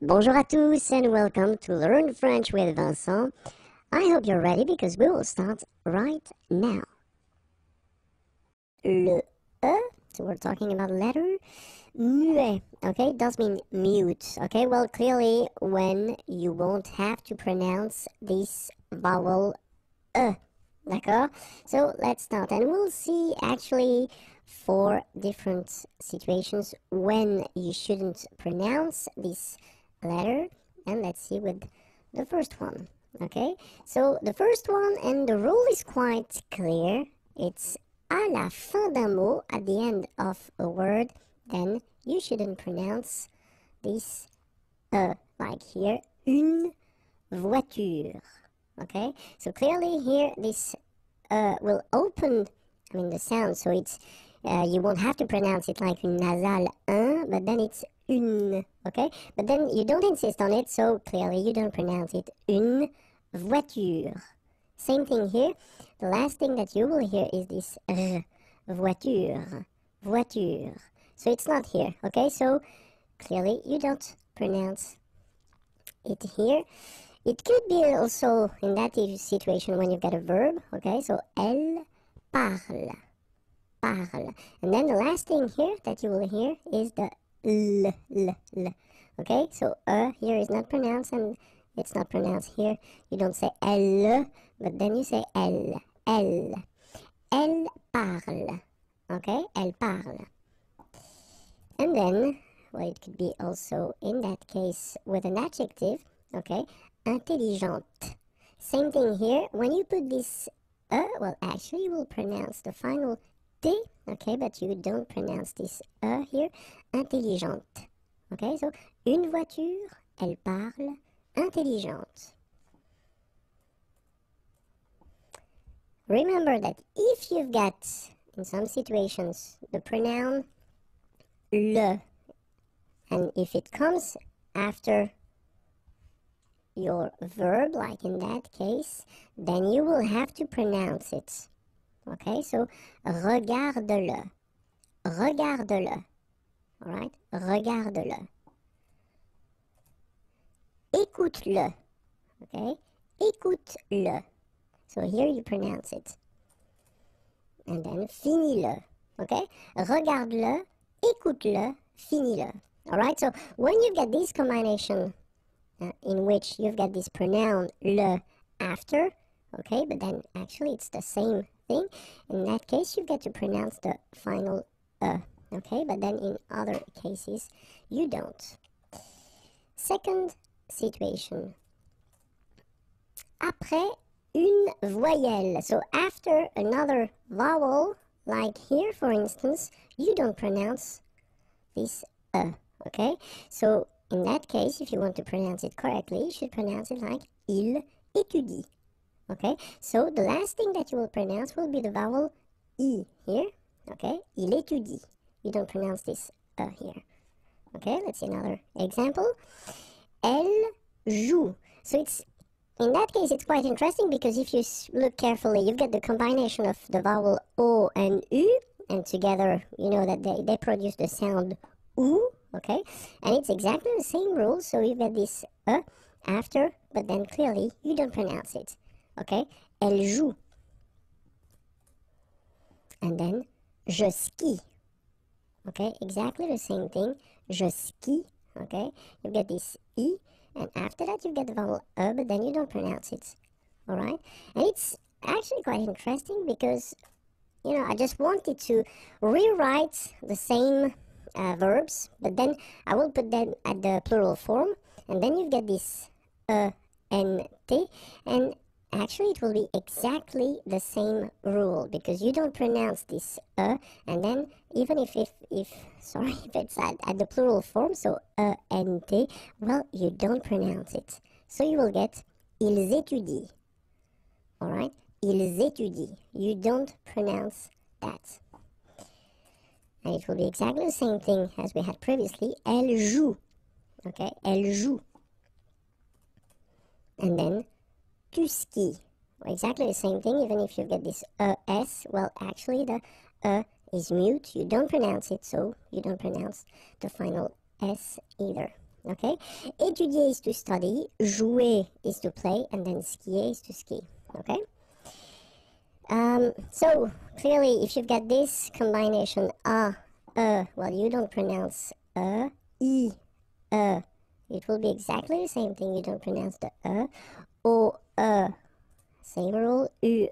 Bonjour à tous and welcome to Learn French with Vincent. I hope you're ready because we will start right now. Le E, so we're talking about letter muet, okay? It does mean mute, okay? Well, clearly when you won't have to pronounce this vowel E, d'accord? So let's start and we'll see actually 4 different situations when you shouldn't pronounce this letter, and let's see with the first one. Okay, so the first one, and the rule is quite clear. It's à la fin d'un mot, at the end of a word, then you shouldn't pronounce this like here, une voiture. Okay, so clearly here this will open, the sound, so it's you won't have to pronounce it like une nasale un, but then it's une, okay? But then you don't insist on it, so clearly you don't pronounce it une voiture. Same thing here. The last thing that you will hear is this voiture, voiture. So it's not here, okay? So clearly you don't pronounce it here. It could be also in that situation when you've got a verb, okay? So elle parle, parle. And then the last thing here that you will hear is the l. Okay, so here is not pronounced and it's not pronounced here. You don't say elle, but then you say elle. Elle parle. Okay, elle parle. And then, well, it could be also in that case with an adjective. Okay, intelligente. Same thing here. When you put this well, actually you will pronounce the final T, okay, but you don't pronounce this here. Intelligente. Okay, so une voiture, elle parle, intelligente. Remember that if you've got, in some situations, the pronoun le, and if it comes after your verb, like in that case, then you will have to pronounce it. Okay, so regarde-le, regarde-le, all right, regarde-le. Écoute-le, okay, écoute-le. So here you pronounce it. And then finis-le, okay, regarde-le, écoute-le, finis-le. All right, so when you get this combination in which you've got this pronoun le after, okay, but then actually it's the same thing. In that case, you get to pronounce the final okay, but then in other cases, you don't. Second situation. Après une voyelle. So after another vowel, like here, for instance, you don't pronounce this okay? So in that case, if you want to pronounce it correctly, you should pronounce it like il étudie. Okay, so the last thing that you will pronounce will be the vowel I here. Okay, il étudie. You don't pronounce this here. Okay, let's see another example. Elle joue. So it's, in that case, it's quite interesting because if you look carefully, you've got the combination of the vowel O and U, and together, you know that they produce the sound OU, okay? And it's exactly the same rule, so you've got this after, but then clearly you don't pronounce it. Okay, elle joue. And then, je skie. Okay, exactly the same thing. Je skie. Okay, you get this I, and after that you get the vowel but then you don't pronounce it. Alright, and it's actually quite interesting because, you know, I just wanted to rewrite the same verbs, but then I will put them at the plural form, and then you get this and T, and actually it will be exactly the same rule because you don't pronounce this and then even if sorry, if it's at the plural form, so and T, well, you don't pronounce it, so you will get ils étudient. All right, ils étudient. You don't pronounce that, and it will be exactly the same thing as we had previously. Elle joue. Okay, elle joue. And then tu skis. Exactly the same thing, even if you get this S, well, actually the is mute. You don't pronounce it, so you don't pronounce the final S either. Okay, étudier is to study, jouer is to play, and then skier is to ski. Okay. So clearly, if you've got this combination well, you don't pronounce I, it will be exactly the same thing. You don't pronounce the o, same rule, u,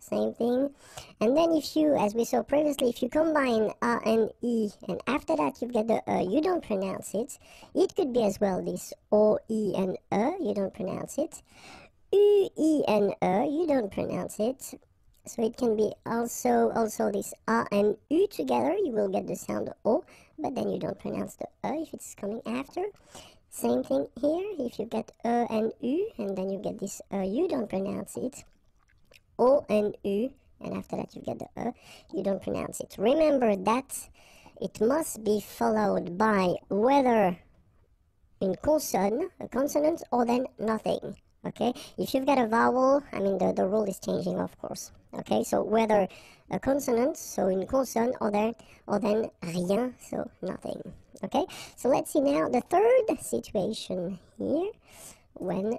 same thing. And then if you, as we saw previously, if you combine a and I, and after that you get the you don't pronounce it. It could be as well this o, I, and you don't pronounce it. U, I, and you don't pronounce it. So it can be also this a and u together. You will get the sound o, but then you don't pronounce the if it's coming after. Same thing here. If you get and u, and then you get this you don't pronounce it. O and u, and after that you get the you don't pronounce it. Remember that it must be followed by whether in a consonant, or then nothing. Okay, if you've got a vowel, I mean the rule is changing, of course. Okay, so whether a consonant, so in consonant, or then rien, so nothing. Okay, so let's see now the third situation here when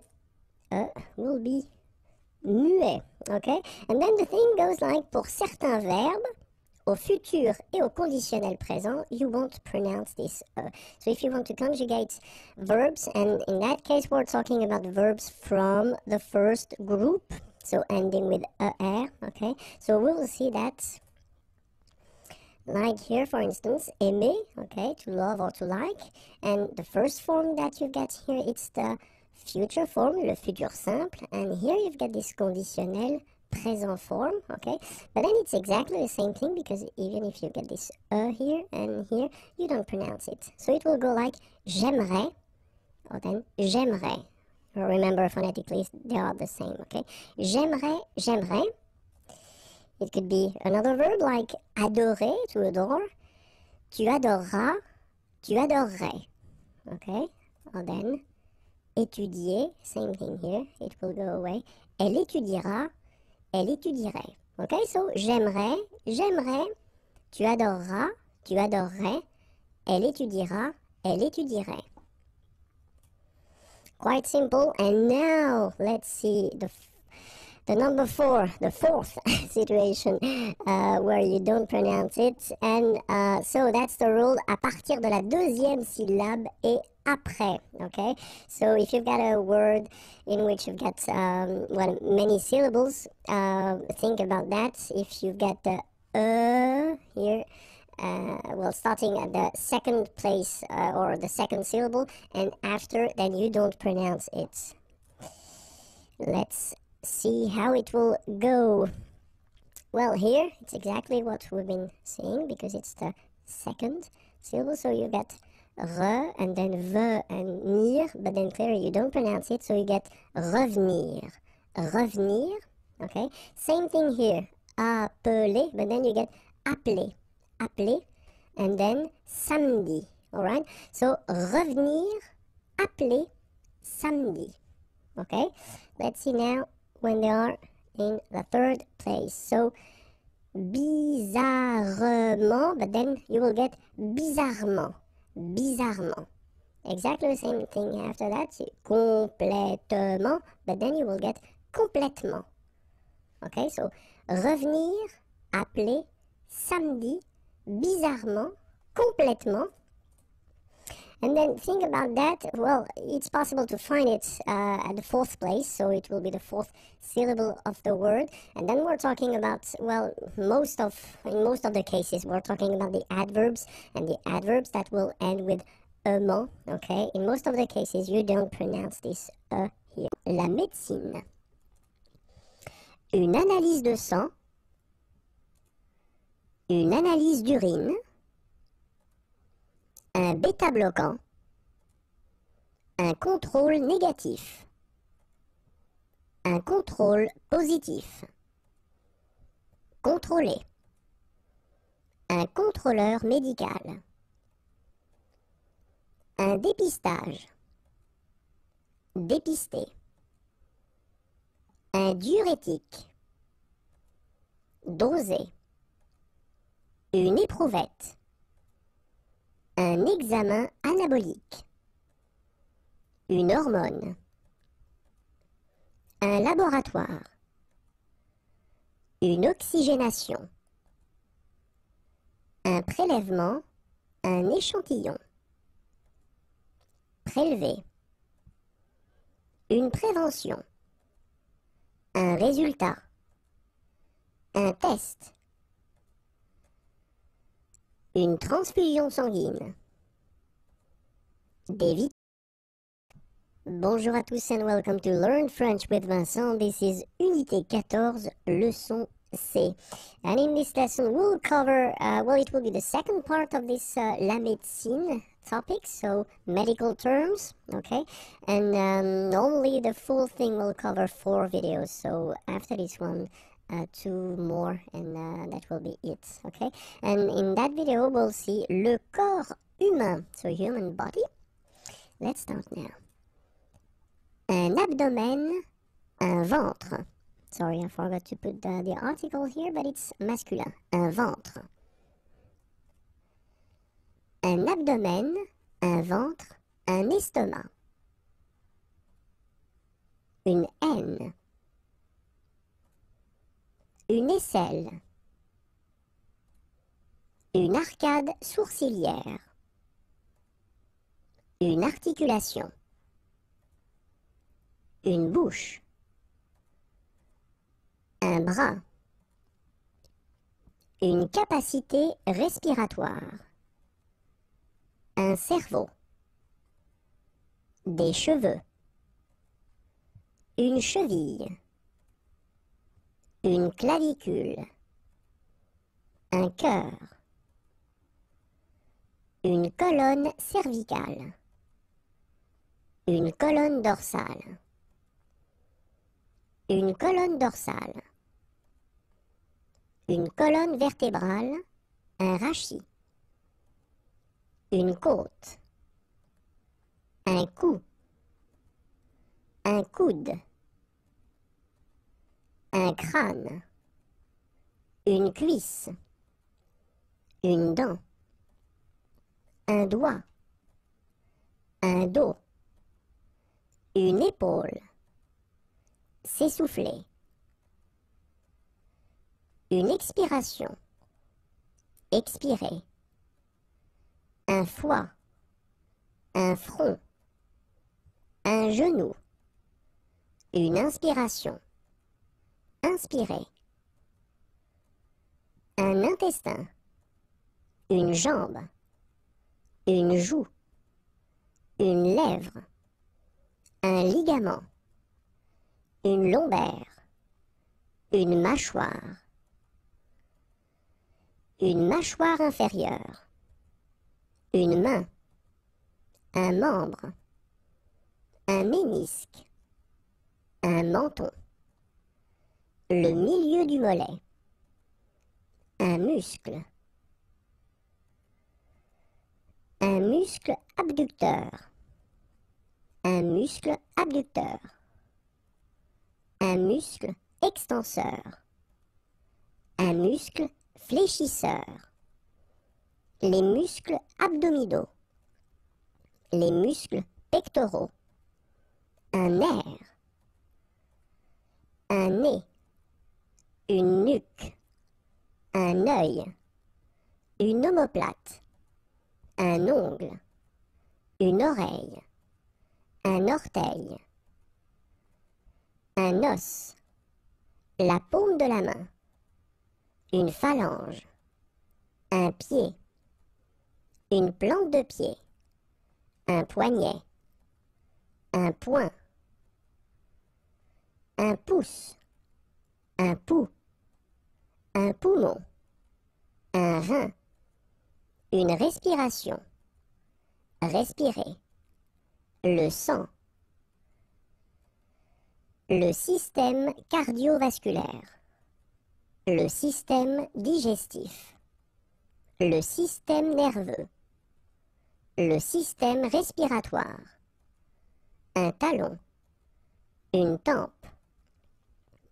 will be muet. Okay, and then the thing goes like pour certains verbes au futur et au conditionnel présent, you won't pronounce this So if you want to conjugate verbs, and in that case we're talking about verbs from the first group, so ending with er, okay? So we will see that, like here for instance, aimer, okay, to love or to like, and the first form that you get here, it's the future form, le futur simple, and here you've got this conditionnel présent form, okay? But then it's exactly the same thing, because even if you get this here and here, you don't pronounce it. So it will go like j'aimerais, or then j'aimerais. Remember, phonetically, they are the same, okay? J'aimerais, j'aimerais. It could be another verb like adorer, to adore. Tu adoreras, tu adorerais, okay? Or then étudier, same thing here, it will go away. Elle étudiera, elle étudierait. Okay, so j'aimerais, j'aimerais, tu adoreras, tu adorerais, elle étudiera, elle étudierait. Quite simple. And now let's see the number 4, the fourth situation where you don't pronounce it. And so that's the rule, à partir de la deuxième syllabe et après, okay? So if you've got a word in which you've got many syllables, think about that. If you've got the here, well, starting at the second place or the second syllable, and after, then you don't pronounce it. Let's see how it will go. Well, here it's exactly what we've been saying, because it's the second syllable, so you get re and then ve and nir, but then clearly you don't pronounce it, so you get revenir, revenir. Okay, same thing here, appeler, but then you get appeler, appeler, and then samedi. All right, so revenir, appeler, samedi. Okay, let's see now when they are in the third place. So bizarrement, but then you will get bizarrement, bizarrement. Exactly the same thing after that, complètement, but then you will get complètement. Okay, so revenir, appeler, samedi, bizarrement, complètement. And then think about that. Well, it's possible to find it at the fourth place, so it will be the fourth syllable of the word. And then we're talking about, well, in most of the cases, we're talking about the adverbs, and the adverbs that will end with ement, okay? In most of the cases, you don't pronounce this here. La médecine. Une analyse de sang, une analyse d'urine, un bêta-bloquant, un contrôle négatif, un contrôle positif, contrôler, un contrôleur médical, un dépistage, dépister, un diurétique, doser, une éprouvette, un examen anabolique, une hormone, un laboratoire, une oxygénation, un prélèvement, un échantillon, prélever, une prévention, un résultat, un test, une transfusion sanguine, des vitamines. Bonjour à tous and welcome to Learn French with Vincent. This is Unité 14, leçon C. And in this lesson we'll cover, it will be the second part of this la médecine topic, so medical terms, okay? And normally the full thing will cover 4 videos, so after this one, 2 more and that will be it, okay? And in that video we'll see le corps humain, so human body. Let's start now. Un abdomen, un ventre. Sorry, I forgot to put the article here, but it's masculin. Un ventre. Un abdomen, un ventre, un estomac. Une haine. Une aisselle. Une arcade sourcilière. Une articulation. Une bouche, un bras, une capacité respiratoire, un cerveau, des cheveux, une cheville, une clavicule, un cœur, une colonne cervicale, une colonne dorsale. Une colonne dorsale, une colonne vertébrale, un rachis, une côte, un cou, un coude, un crâne, une cuisse, une dent, un doigt, un dos, une épaule. S'essouffler. Une expiration. Expirer. Un foie. Un front. Un genou. Une inspiration. Inspirer. Un intestin. Une jambe. Une joue. Une lèvre. Un ligament. Une lombaire, une mâchoire inférieure, une main, un membre, un ménisque, un menton, le milieu du mollet, un muscle abducteur, un muscle abducteur. Un muscle extenseur, un muscle fléchisseur, les muscles abdominaux, les muscles pectoraux, un nerf, un nez, une nuque, un œil, une omoplate, un ongle, une oreille, un orteil. Un os, la paume de la main, une phalange, un pied, une plante de pied, un poignet, un poing, un pouce, un pouls, un poumon, un rein, une respiration, respirer, le sang. Le système cardiovasculaire, le système digestif, le système nerveux, le système respiratoire, un talon, une tempe,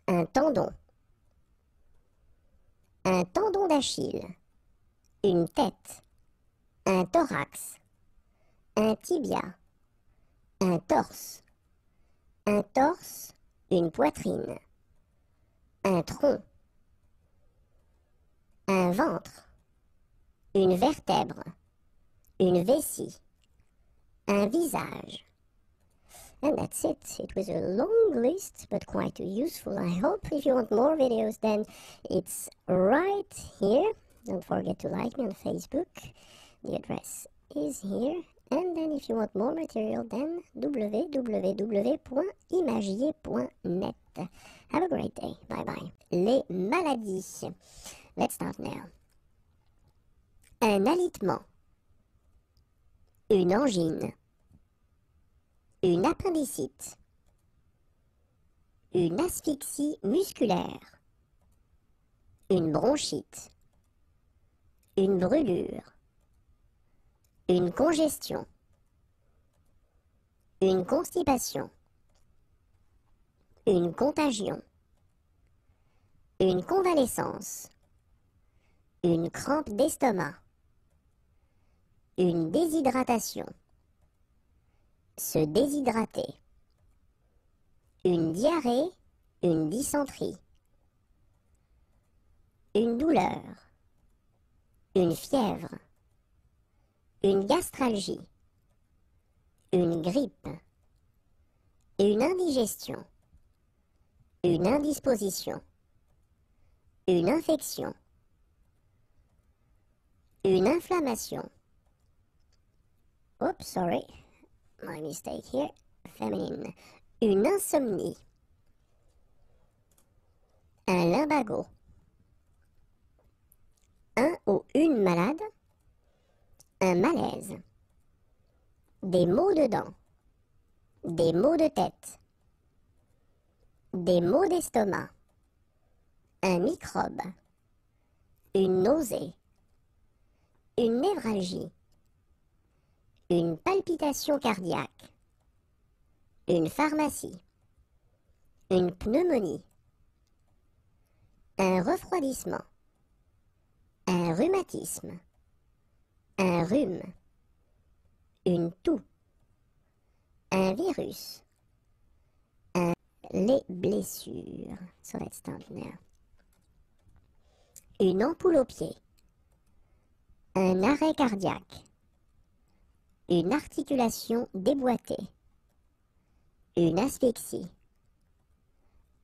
un tendon d'Achille, une tête, un thorax, un tibia, Un torse. Un torse, une poitrine. Un tronc. Un ventre. Une vertèbre. Une vessie. Un visage. And that's it. It was a long list, but quite useful. I hope if you want more videos, then it's right here. Don't forget to like me on Facebook. The address is here. And then if you want more material, then www.imagier.net. Have a great day. Bye bye. Les maladies. Let's start now. Un alitement. Une angine. Une appendicite. Une asphyxie musculaire. Une bronchite. Une brûlure. Une congestion. Une constipation. Une contagion. Une convalescence. Une crampe d'estomac. Une déshydratation. Se déshydrater. Une diarrhée, une dysenterie. Une douleur. Une fièvre. Une gastralgie. Une grippe. Une indigestion. Une indisposition. Une infection. Une inflammation. Oops, sorry. My mistake here. Féminine. Une insomnie. Un lumbago. Un ou une malade. Un malaise. Des maux de dents. Des maux de tête. Des maux d'estomac. Un microbe. Une nausée. Une névralgie. Une palpitation cardiaque. Une pharmacie. Une pneumonie. Un refroidissement. Un rhumatisme. Un rhume. Une toux. Un virus. Les blessures. So let's start now. Une ampoule au pied. Un arrêt cardiaque. Une articulation déboîtée. Une asphyxie.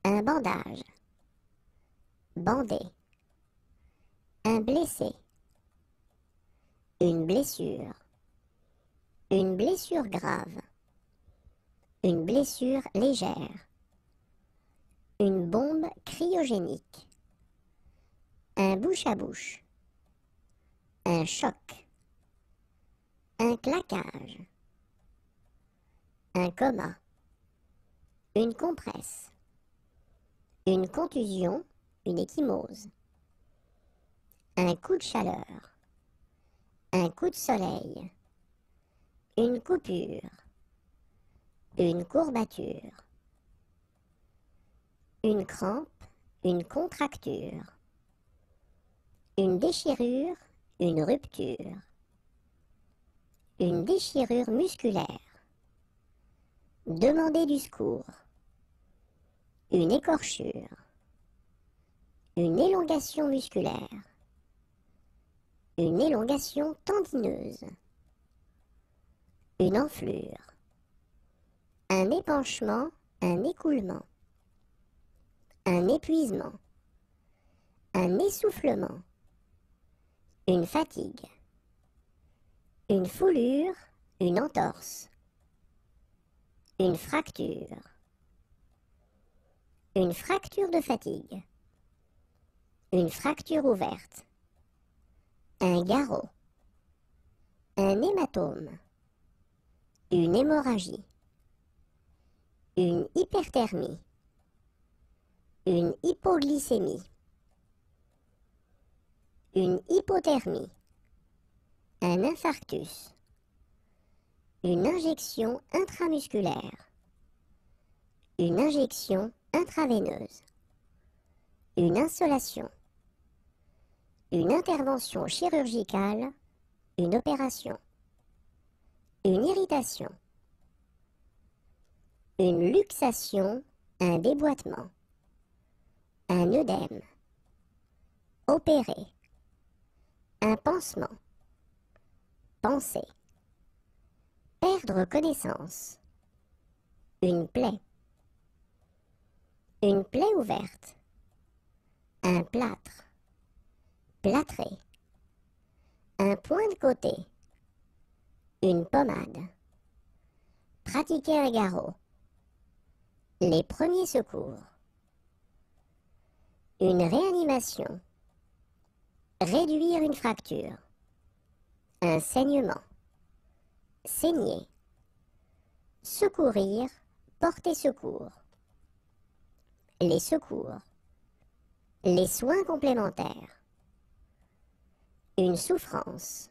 Un bandage. Bandé. Un blessé. Une blessure. Une blessure grave. Une blessure légère. Une bombe cryogénique. Un bouche à bouche. Un choc. Un claquage. Un coma. Une compresse. Une contusion, une ecchymose. Un coup de chaleur. Un coup de soleil. Une coupure. Une courbature. Une crampe, une contracture. Une déchirure, une rupture. Une déchirure musculaire. Demander du secours. Une écorchure. Une élongation musculaire. Une élongation tendineuse. Une enflure. Un épanchement, un écoulement. Un épuisement. Un essoufflement. Une fatigue. Une foulure, une entorse. Une fracture. Une fracture de fatigue. Une fracture ouverte. Un garrot. Un hématome. Une hémorragie. Une hyperthermie. Une hypoglycémie. Une hypothermie. Un infarctus. Une injection intramusculaire. Une injection intraveineuse. Une insolation. Une intervention chirurgicale. Une opération. Une irritation. une luxation, un déboîtement, un œdème, opérer, un pansement, penser, perdre connaissance, une plaie ouverte, un plâtre, plâtrer, un point de côté, une pommade, pratiquer un garrot, les premiers secours, une réanimation, réduire une fracture, un saignement, saigner, secourir, porter secours, les soins complémentaires, une souffrance,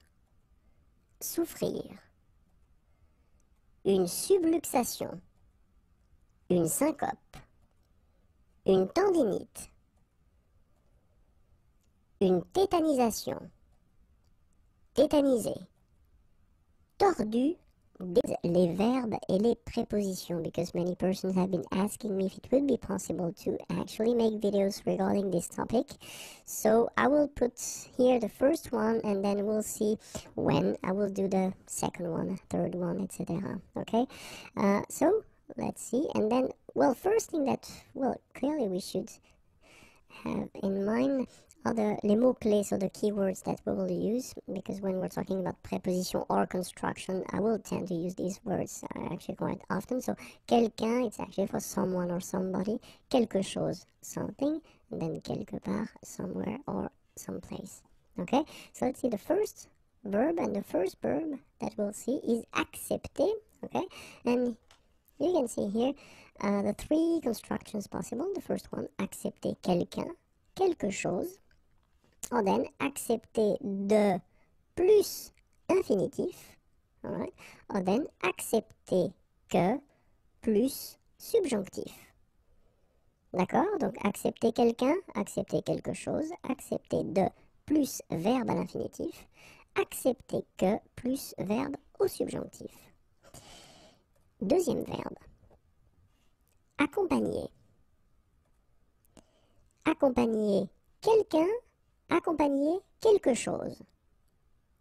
souffrir, une subluxation, une syncope, une tendinite, une tétanisation, tétaniser, tordu, les verbes et les prépositions, because many persons have been asking me if it would be possible to actually make videos regarding this topic. So I will put here the first one and then we'll see when I will do the second one, third one, etc. Okay, so let's see. And then, well, first thing that, well, clearly we should have in mind are les mots-clés, so the keywords that we will use, because when we're talking about preposition or construction, I will tend to use these words actually quite often. So, quelqu'un, it's actually for someone or somebody. Quelque chose, something. And then quelque part, somewhere or someplace. Okay, so let's see the first verb, and the first verb that we'll see is accepter. Okay, and you can see here the three constructions possible. The first one, accepter quelqu'un, quelque chose. And then, accepter de plus infinitif. Alright. And then, accepter que plus subjonctif. D'accord? Donc, accepter quelqu'un, accepter quelque chose, accepter de plus verbe à l'infinitif, accepter que plus verbe au subjonctif. Deuxième verbe. Accompagner. Accompagner quelqu'un, accompagner quelque chose.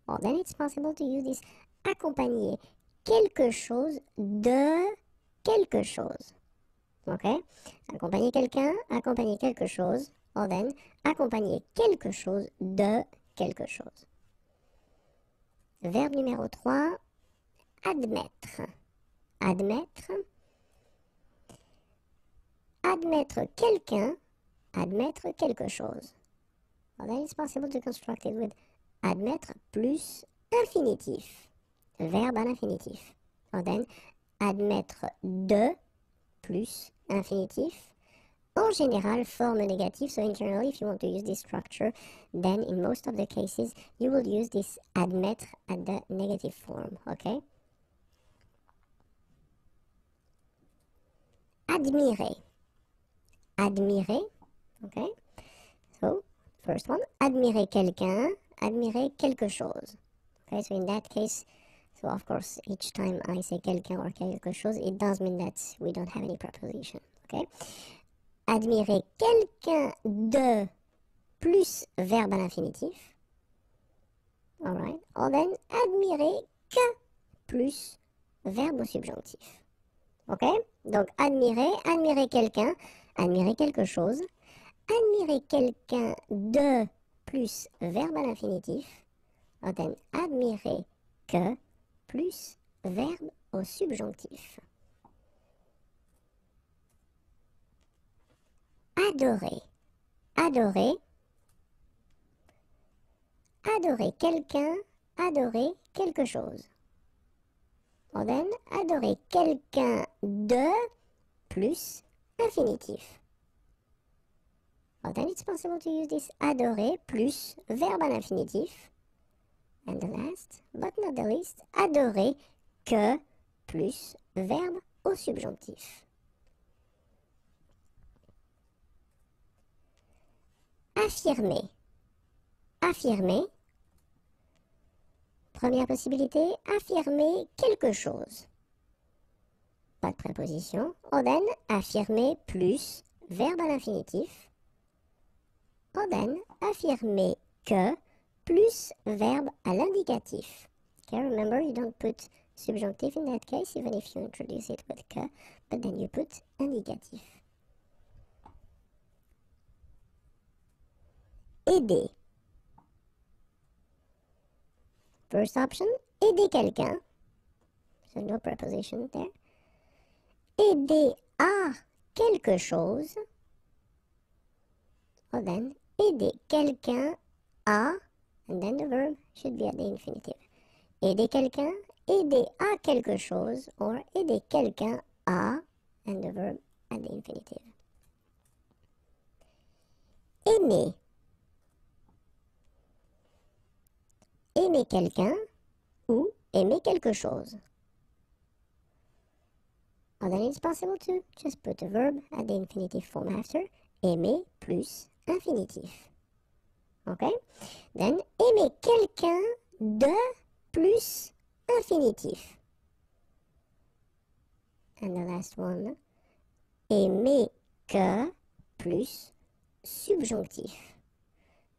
Well, then it's possible to use this accompagner quelque chose de quelque chose. Okay? Accompagner quelqu'un, accompagner quelque chose, or then accompagner quelque chose de quelque chose. Verbe numéro 3, admettre. Admettre. Admettre quelqu'un, admettre quelque chose. Well, then it's possible to construct it with admettre plus infinitif. Verbe à l'infinitif. Or then admettre de plus infinitif. En général, forme négative. So internally, if you want to use this structure, then in most of the cases, you will use this admettre at the negative form. Okay? Admirer. Admirer. Okay? So, first one, admirer quelqu'un, admirer quelque chose. Okay, so in that case, so of course, each time I say quelqu'un or quelque chose, it does mean that we don't have any preposition. Okay? Admirer quelqu'un de plus verbe à l'infinitif. Alright. Or then, admirer que plus verbe au subjonctif. Ok? Donc, admirer, admirer quelqu'un, admirer quelque chose, admirer quelqu'un de plus verbe à l'infinitif, or then admirer que plus verbe au subjonctif. Adorer. Adorer. Adorer quelqu'un, adorer quelque chose. Or then, adorer quelqu'un de plus infinitif. Or then it's possible to use this adorer plus verbe à l'infinitif. And the last, but not the least, adorer que plus verbe au subjonctif. Affirmer. Affirmer. Première possibilité, affirmer quelque chose. pas de préposition. Or then, affirmer plus verbe à l'infinitif. Or then, affirmer que plus verbe à l'indicatif. Okay, remember you don't put subjunctive in that case, even if you introduce it with que, but then you put indicatif. Aider. First option, aider quelqu'un. So no preposition there. Aider à quelque chose. Or then, aider quelqu'un à, and then the verb should be at the infinitive. Aider quelqu'un, aider à quelque chose, or aider quelqu'un à, and the verb at the infinitive. Aimer. Aimer quelqu'un ou aimer quelque chose. Or then it's possible to just put the verb at the infinitive form after. Aimer plus infinitif. Okay? Then aimer quelqu'un de plus infinitif. And the last one. Aimer que plus subjonctif.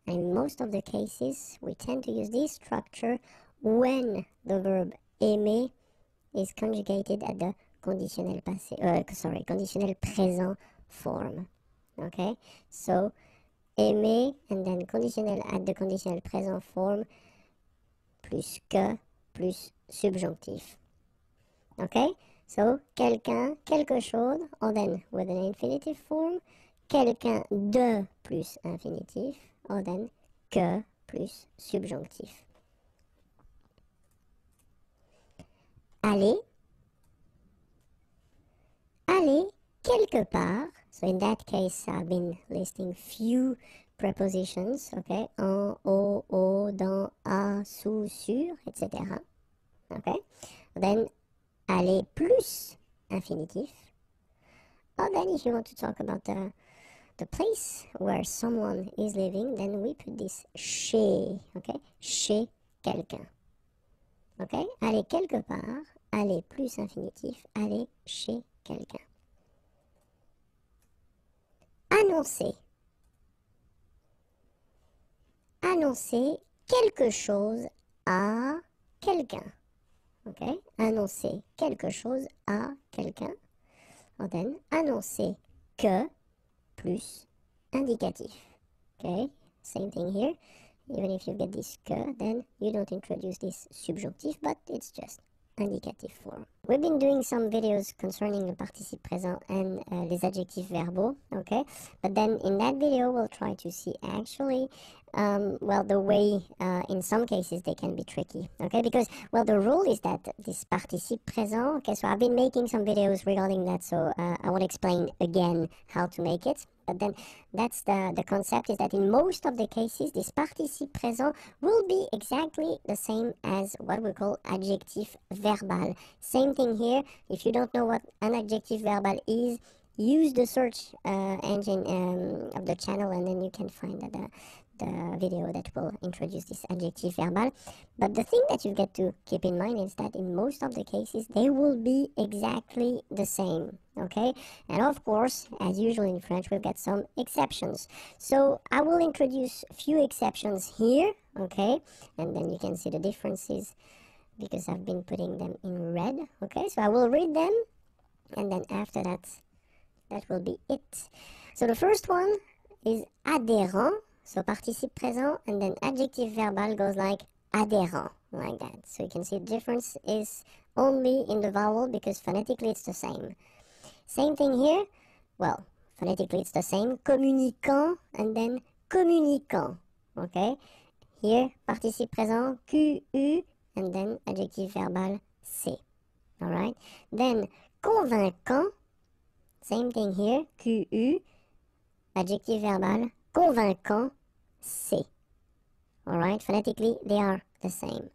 In most of the cases, we tend to use this structure when the verb aimer is conjugated at the conditionnel conditionnel présent form. Okay, so aimer and then conditionnel at the conditionnel présent form plus que plus subjonctif. Okay, so quelqu'un, quelque chose, or then with an infinitive form, quelqu'un de plus infinitif, or then que plus subjonctif. Aller. Aller quelque part. So in that case, I've been listing few prepositions, okay? En, au, dans, à, sous, sur, etc. Okay? Then, aller plus infinitif. Or then if you want to talk about the place where someone is living, then we put this chez, okay? Chez quelqu'un. Okay? Aller quelque part, aller plus infinitif, aller chez quelqu'un. Annoncer. Annoncer quelque chose à quelqu'un. Okay? Annoncer quelque chose à quelqu'un. Or then, annoncer que plus indicatif. Okay? Same thing here. Even if you get this que, then you don't introduce this subjunctive, but it's just indicative form. We've been doing some videos concerning the participe présent and les adjectifs verbaux, okay? But then in that video, we'll try to see actually, well, the way in some cases they can be tricky, okay? Because, well, the rule is that this participe présent, okay, so I've been making some videos regarding that, so I won't explain again how to make it. But then that's the concept, is that in most of the cases, this participe présent will be exactly the same as what we call adjectif verbal. Same thing here. If you don't know what an adjectif verbal is, use the search engine of the channel, and then you can find the video that will introduce this adjectif verbal. But the thing that you've got to keep in mind is that in most of the cases, they will be exactly the same, okay? And of course, as usual in French, we've got some exceptions. So I will introduce a few exceptions here, okay? And then you can see the differences because I've been putting them in red, okay? So I will read them, and then after that, that will be it. So the first one is adhérent. So participe présent, and then adjective verbal goes like adhérent, like that. So you can see the difference is only in the vowel, because phonetically it's the same. Same thing here. Well, phonetically it's the same. Communicant, and then communicant. Okay? Here, participe présent, QU, and then adjective verbal, C. Alright? Then, convaincant. Same thing here. QU, adjective verbal, convaincant, C. Alright, phonetically they are the same.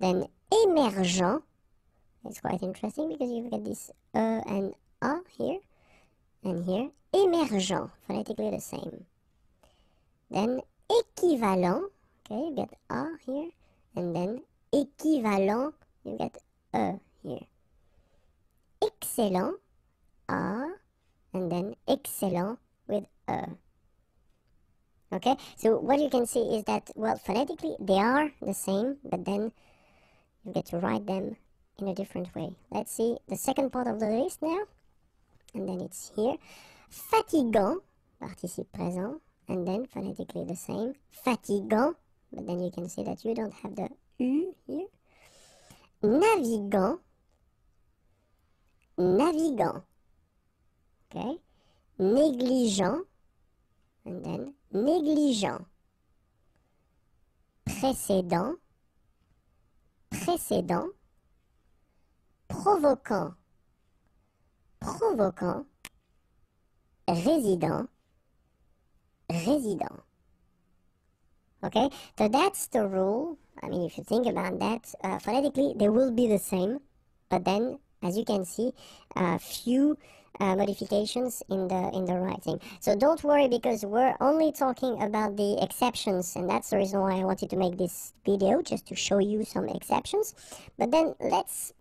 Then émergent, it's quite interesting because you've got this and A here and here. Émergent, phonetically the same. Then équivalent, okay, you get A here, and then équivalent, you get E here. excellent, A, and then excellent with E. Okay, so what you can see is that, well, phonetically they are the same, but then you get to write them in a different way. Let's see the second part of the list now, and then it's here. Fatigant, participe présent, and then phonetically the same. Fatigant, but then you can see that you don't have the U here. Navigant, navigant, okay. Négligent, and then négligent. Précédent, précédent. Provoquant, provoquant. Résident, résident. Okay, so that's the rule. I mean, if you think about that, phonetically they will be the same, but then, as you can see, few modifications in the writing. So don't worry, because we're only talking about the exceptions, and that's the reason why I wanted to make this video, just to show you some exceptions. But then let's,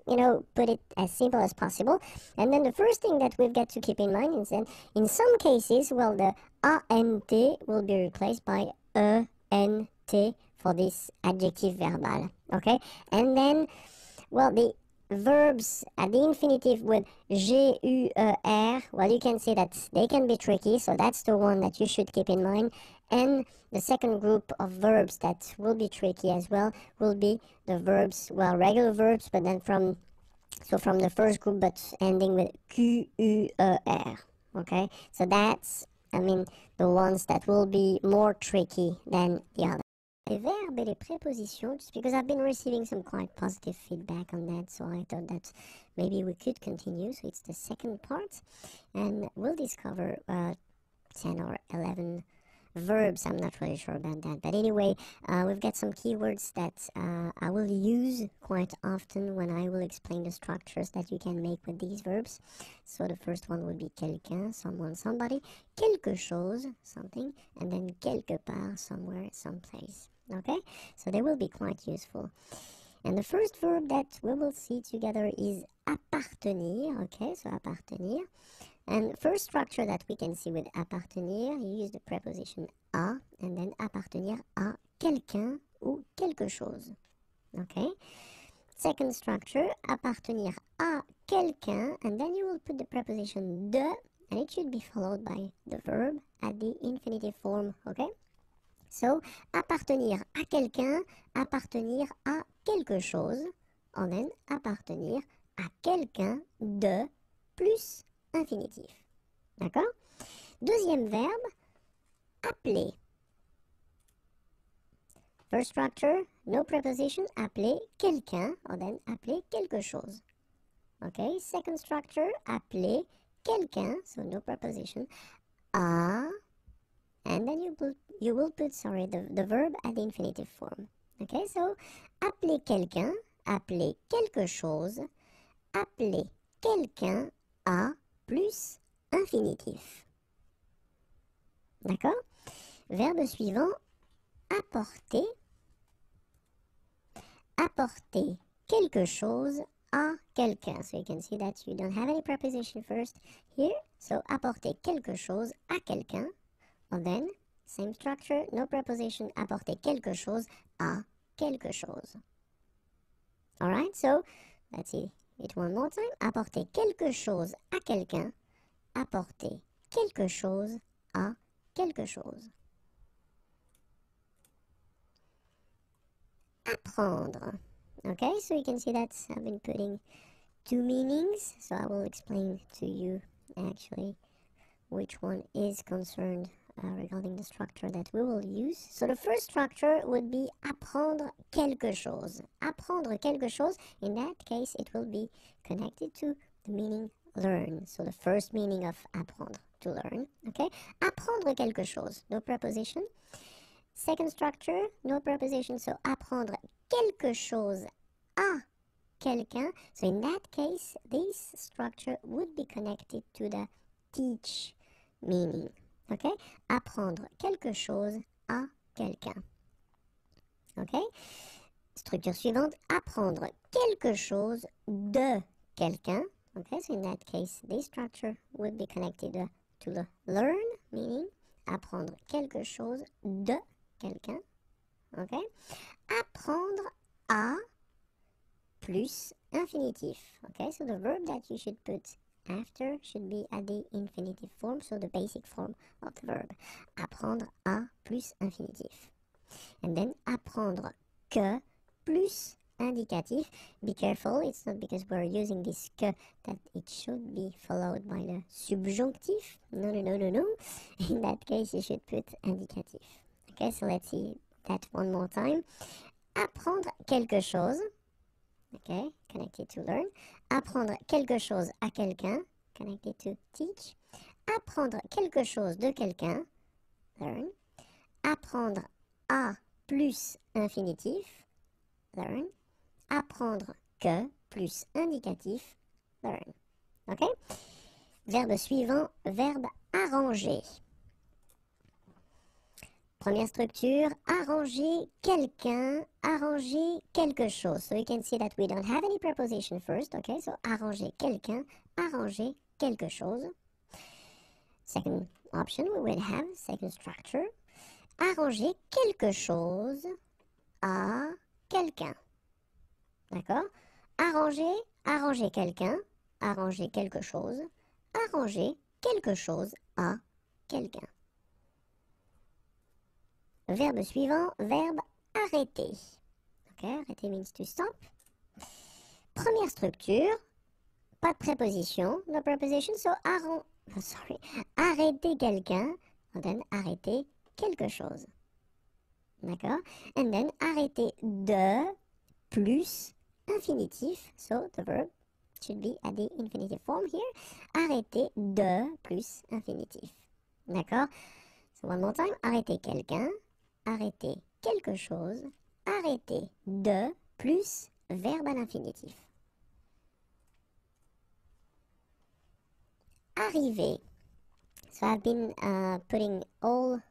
put it as simple as possible. And then the first thing that we've got to keep in mind is that in some cases, well, the ANT will be replaced by ENT for this adjective verbal, okay? And then, well, the verbs at the infinitive with G-U-E-R, well, you can see that they can be tricky, so that's the one that you should keep in mind. And the second group of verbs that will be tricky as well will be the verbs, well, regular verbs, but then from the first group, but ending with Q-U-E-R, okay? So that's, the ones that will be more tricky than the others. Les verbes et les prépositions, just because I've been receiving some quite positive feedback on that, so I thought that maybe we could continue. So it's the second part, and we'll discover 10 or 11 verbs. I'm not really sure about that, but anyway, we've got some keywords that I will use quite often when I will explain the structures that you can make with these verbs. So the first one would be quelqu'un, someone, somebody, quelque chose, something, and then quelque part, somewhere, someplace. Okay, so they will be quite useful. And the first verb that we will see together is appartenir. Okay, so appartenir. And first structure that we can see with appartenir, you use the preposition à, and then appartenir à quelqu'un ou quelque chose. Okay. Second structure, appartenir à quelqu'un, and then you will put the preposition de, and it should be followed by the verb at the infinitive form. Okay. So, appartenir à quelqu'un, appartenir à quelque chose, and then appartenir à quelqu'un de plus infinitif. D'accord? Deuxième verbe, appeler. First structure, no preposition, appeler quelqu'un, and then appeler quelque chose. Okay, second structure, appeler quelqu'un, so no preposition, à, and then you will put the verb at the infinitive form. Okay, so appeler quelqu'un, appeler quelque chose, appeler quelqu'un à plus infinitif. D'accord? Verbe suivant, apporter. Apporter quelque chose à quelqu'un. So you can see that you don't have any preposition first here. So apporter quelque chose à quelqu'un. And then, same structure, no preposition, apporter quelque chose à quelque chose. Alright, so let's see it one more time. Apporter quelque chose à quelqu'un. Apporter quelque chose à quelque chose. Apprendre. Okay, so you can see that I've been putting two meanings. So I will explain to you actually which one is concerned regarding the structure that we will use. So the first structure would be apprendre quelque chose. Apprendre quelque chose, in that case it will be connected to the meaning learn. So the first meaning of apprendre, to learn. Okay, apprendre quelque chose, no preposition. Second structure, no preposition, so apprendre quelque chose à quelqu'un. So in that case, this structure would be connected to the teach meaning. Okay? Apprendre quelque chose à quelqu'un. Okay? Structure suivante, apprendre quelque chose de quelqu'un. Okay, so in that case, this structure would be connected to the learn, meaning apprendre quelque chose de quelqu'un. Okay, apprendre à plus infinitif. Okay, so the verb that you should put after should be at the infinitive form, so the basic form of the verb. Apprendre à plus infinitif. And then apprendre que plus indicatif. Be careful, it's not because we're using this que that it should be followed by the subjunctive. No, no, no, no, no. In that case, you should put indicatif. Okay, so let's see that one more time. Apprendre quelque chose. Okay, connected to learn. Apprendre quelque chose à quelqu'un. Connected to teach. Apprendre quelque chose de quelqu'un. Learn. Apprendre à plus infinitif. Learn. Apprendre que plus indicatif. Learn. Ok? Verbe suivant, verbe arranger. Première structure, arranger quelqu'un, arranger quelque chose. So you can see that we don't have any preposition first, okay? So arranger quelqu'un, arranger quelque chose. Second option, we will have second structure. Arranger quelque chose à quelqu'un. D'accord? Arranger, arranger quelqu'un, arranger quelque chose, arranger quelque chose à quelqu'un. Verbe suivant, verbe arrêter. Ok, arrêter means to stop. Première structure, pas de préposition, no preposition, so arrêter quelqu'un, and then arrêter quelque chose. D'accord? And then arrêter de plus infinitif, so the verb should be at the infinitive form here. Arrêter de plus infinitif. D'accord? So one more time, arrêter quelqu'un, arrêter quelque chose, arrêter de plus verbe à l'infinitif. Arriver. So I've been putting all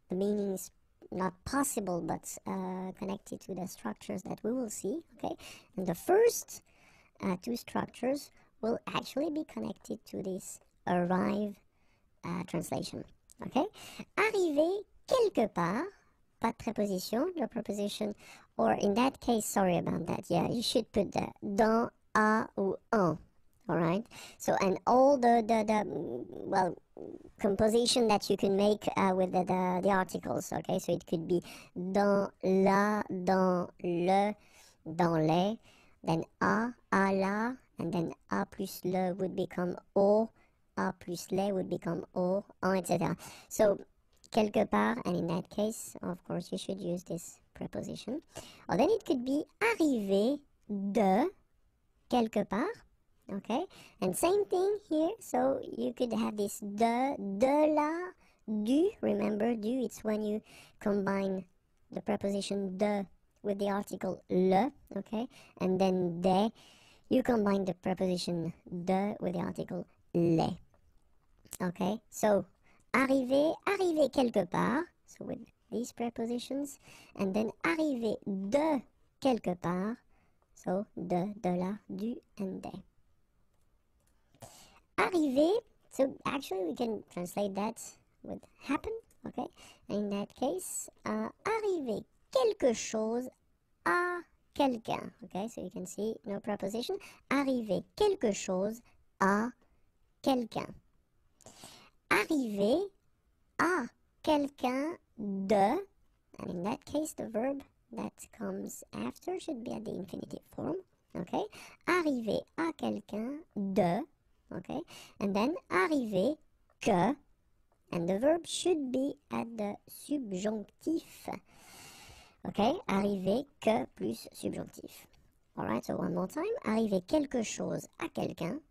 the meanings, not possible, but connected to the structures that we will see, okay? And the first two structures will actually be connected to this arrive translation, okay? Arriver quelque part, pas de préposition, the preposition, or in that case, sorry about that, yeah, you should put the dans, à, ou en, alright? So, and all the well, composition that you can make with the articles, okay? So it could be dans, la, dans, le, dans les, then à la, and then à plus le would become au, à plus les would become au, en, etc. So, quelque part, and in that case, of course, you should use this preposition. Or then it could be arriver de quelque part, okay? And same thing here, so you could have this de la, du. Remember, du, it's when you combine the preposition de with the article le, okay? And then de, you combine the preposition de with the article les, okay? So, arriver, arriver quelque part, so with these prepositions, and then arriver de quelque part, so de la, du, and de. Arriver, so actually we can translate that with happen, okay? In that case, arriver quelque chose à quelqu'un, okay? So you can see no preposition. Arriver quelque chose à quelqu'un. Arriver à quelqu'un de, and in that case the verb that comes after should be at the infinitive form, okay? Arriver à quelqu'un de, okay? And then arriver que, and the verb should be at the subjonctif, okay? Arriver que plus subjonctif. Alright, so one more time. Arriver quelque chose à quelqu'un.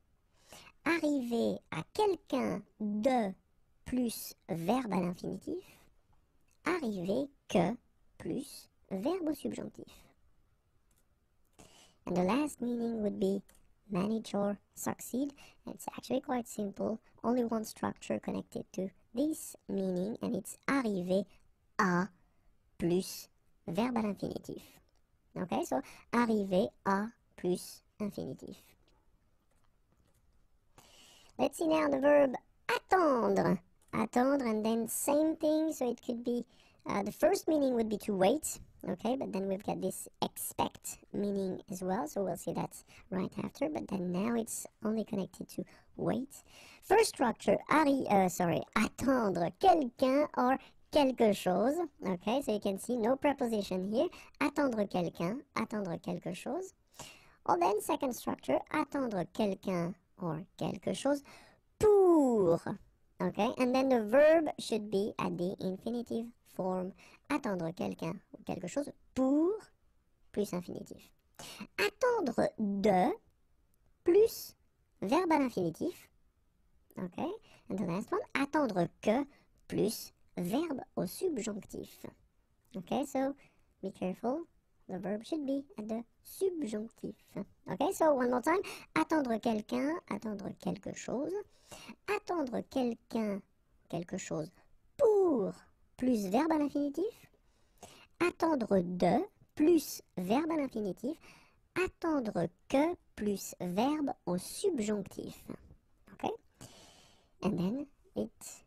Arriver à quelqu'un de plus verbe à l'infinitif. Arriver que plus verbe au subjonctif. And the last meaning would be manage or succeed. It's actually quite simple. Only one structure connected to this meaning, and it's arriver à plus verbe à l'infinitif. Okay, so arriver à plus infinitif. Let's see now the verb attendre. Attendre, and then same thing, so it could be, the first meaning would be to wait, okay, but then we've got this expect meaning as well, so we'll see that right after, but then now it's only connected to wait. First structure, attendre quelqu'un or quelque chose, okay, so you can see no preposition here, attendre quelqu'un, attendre quelque chose. Or then second structure, attendre quelqu'un or quelque chose pour. Okay, and then the verb should be at the infinitive form. Attendre quelqu'un ou quelque chose pour plus infinitif. Attendre de plus verbe à l'infinitif. Okay, and the last one, attendre que plus verbe au subjonctif. Okay, so be careful. The verb should be at the subjonctif. Okay, so one more time. Attendre quelqu'un, attendre quelque chose. Attendre quelqu'un, quelque chose pour plus verbe à l'infinitif. Attendre de plus verbe à l'infinitif. Attendre que plus verbe au subjonctif. Okay, and then it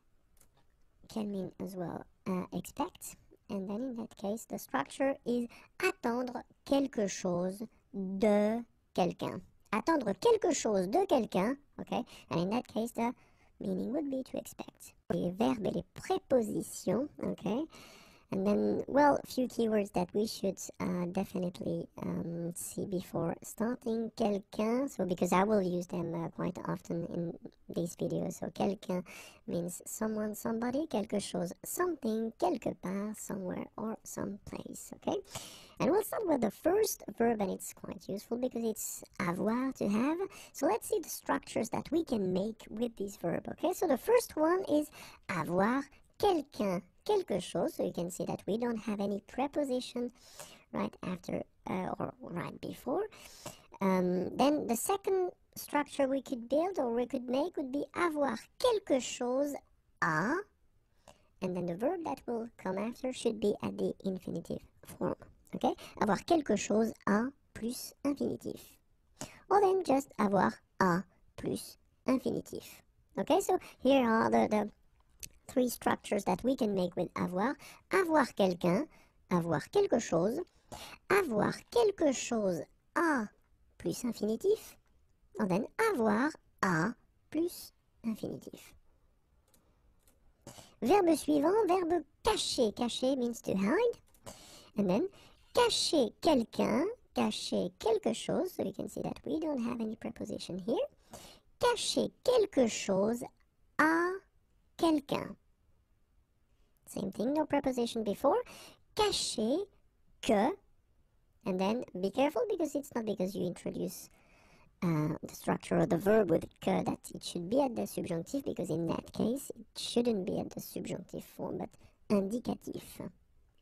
can mean as well expect. And then in that case, the structure is attendre quelque chose de quelqu'un. Attendre quelque chose de quelqu'un, okay? And in that case, the meaning would be to expect. Les verbes et les prépositions, okay? And then, well, a few keywords that we should definitely see before starting. Quelqu'un, so because I will use them quite often in these videos. So quelqu'un means someone, somebody, quelque chose, something, quelque part, somewhere, or someplace, okay? And we'll start with the first verb, and it's quite useful because it's avoir, to have. So let's see the structures that we can make with this verb, okay? So the first one is avoir quelqu'un, quelque chose, so you can see that we don't have any preposition right after or right before. Then the second structure we could build or we could make would be avoir quelque chose à, and then the verb that will come after should be at the infinitive form, okay? Avoir quelque chose à plus infinitif. Or then just avoir à plus infinitif. Okay, so here are the three structures that we can make with avoir. Avoir quelqu'un, avoir quelque chose, avoir quelque chose à plus infinitif, and then avoir à plus infinitif. Verbe suivant, verbe cacher. Cacher means to hide. And then cacher quelqu'un, cacher quelque chose, so you can see that we don't have any preposition here. Cacher quelque chose à quelqu'un. Same thing, no preposition before. Cacher que, and then be careful because it's not because you introduce the structure of the verb with que that it should be at the subjunctive, because in that case it shouldn't be at the subjunctive form but indicatif.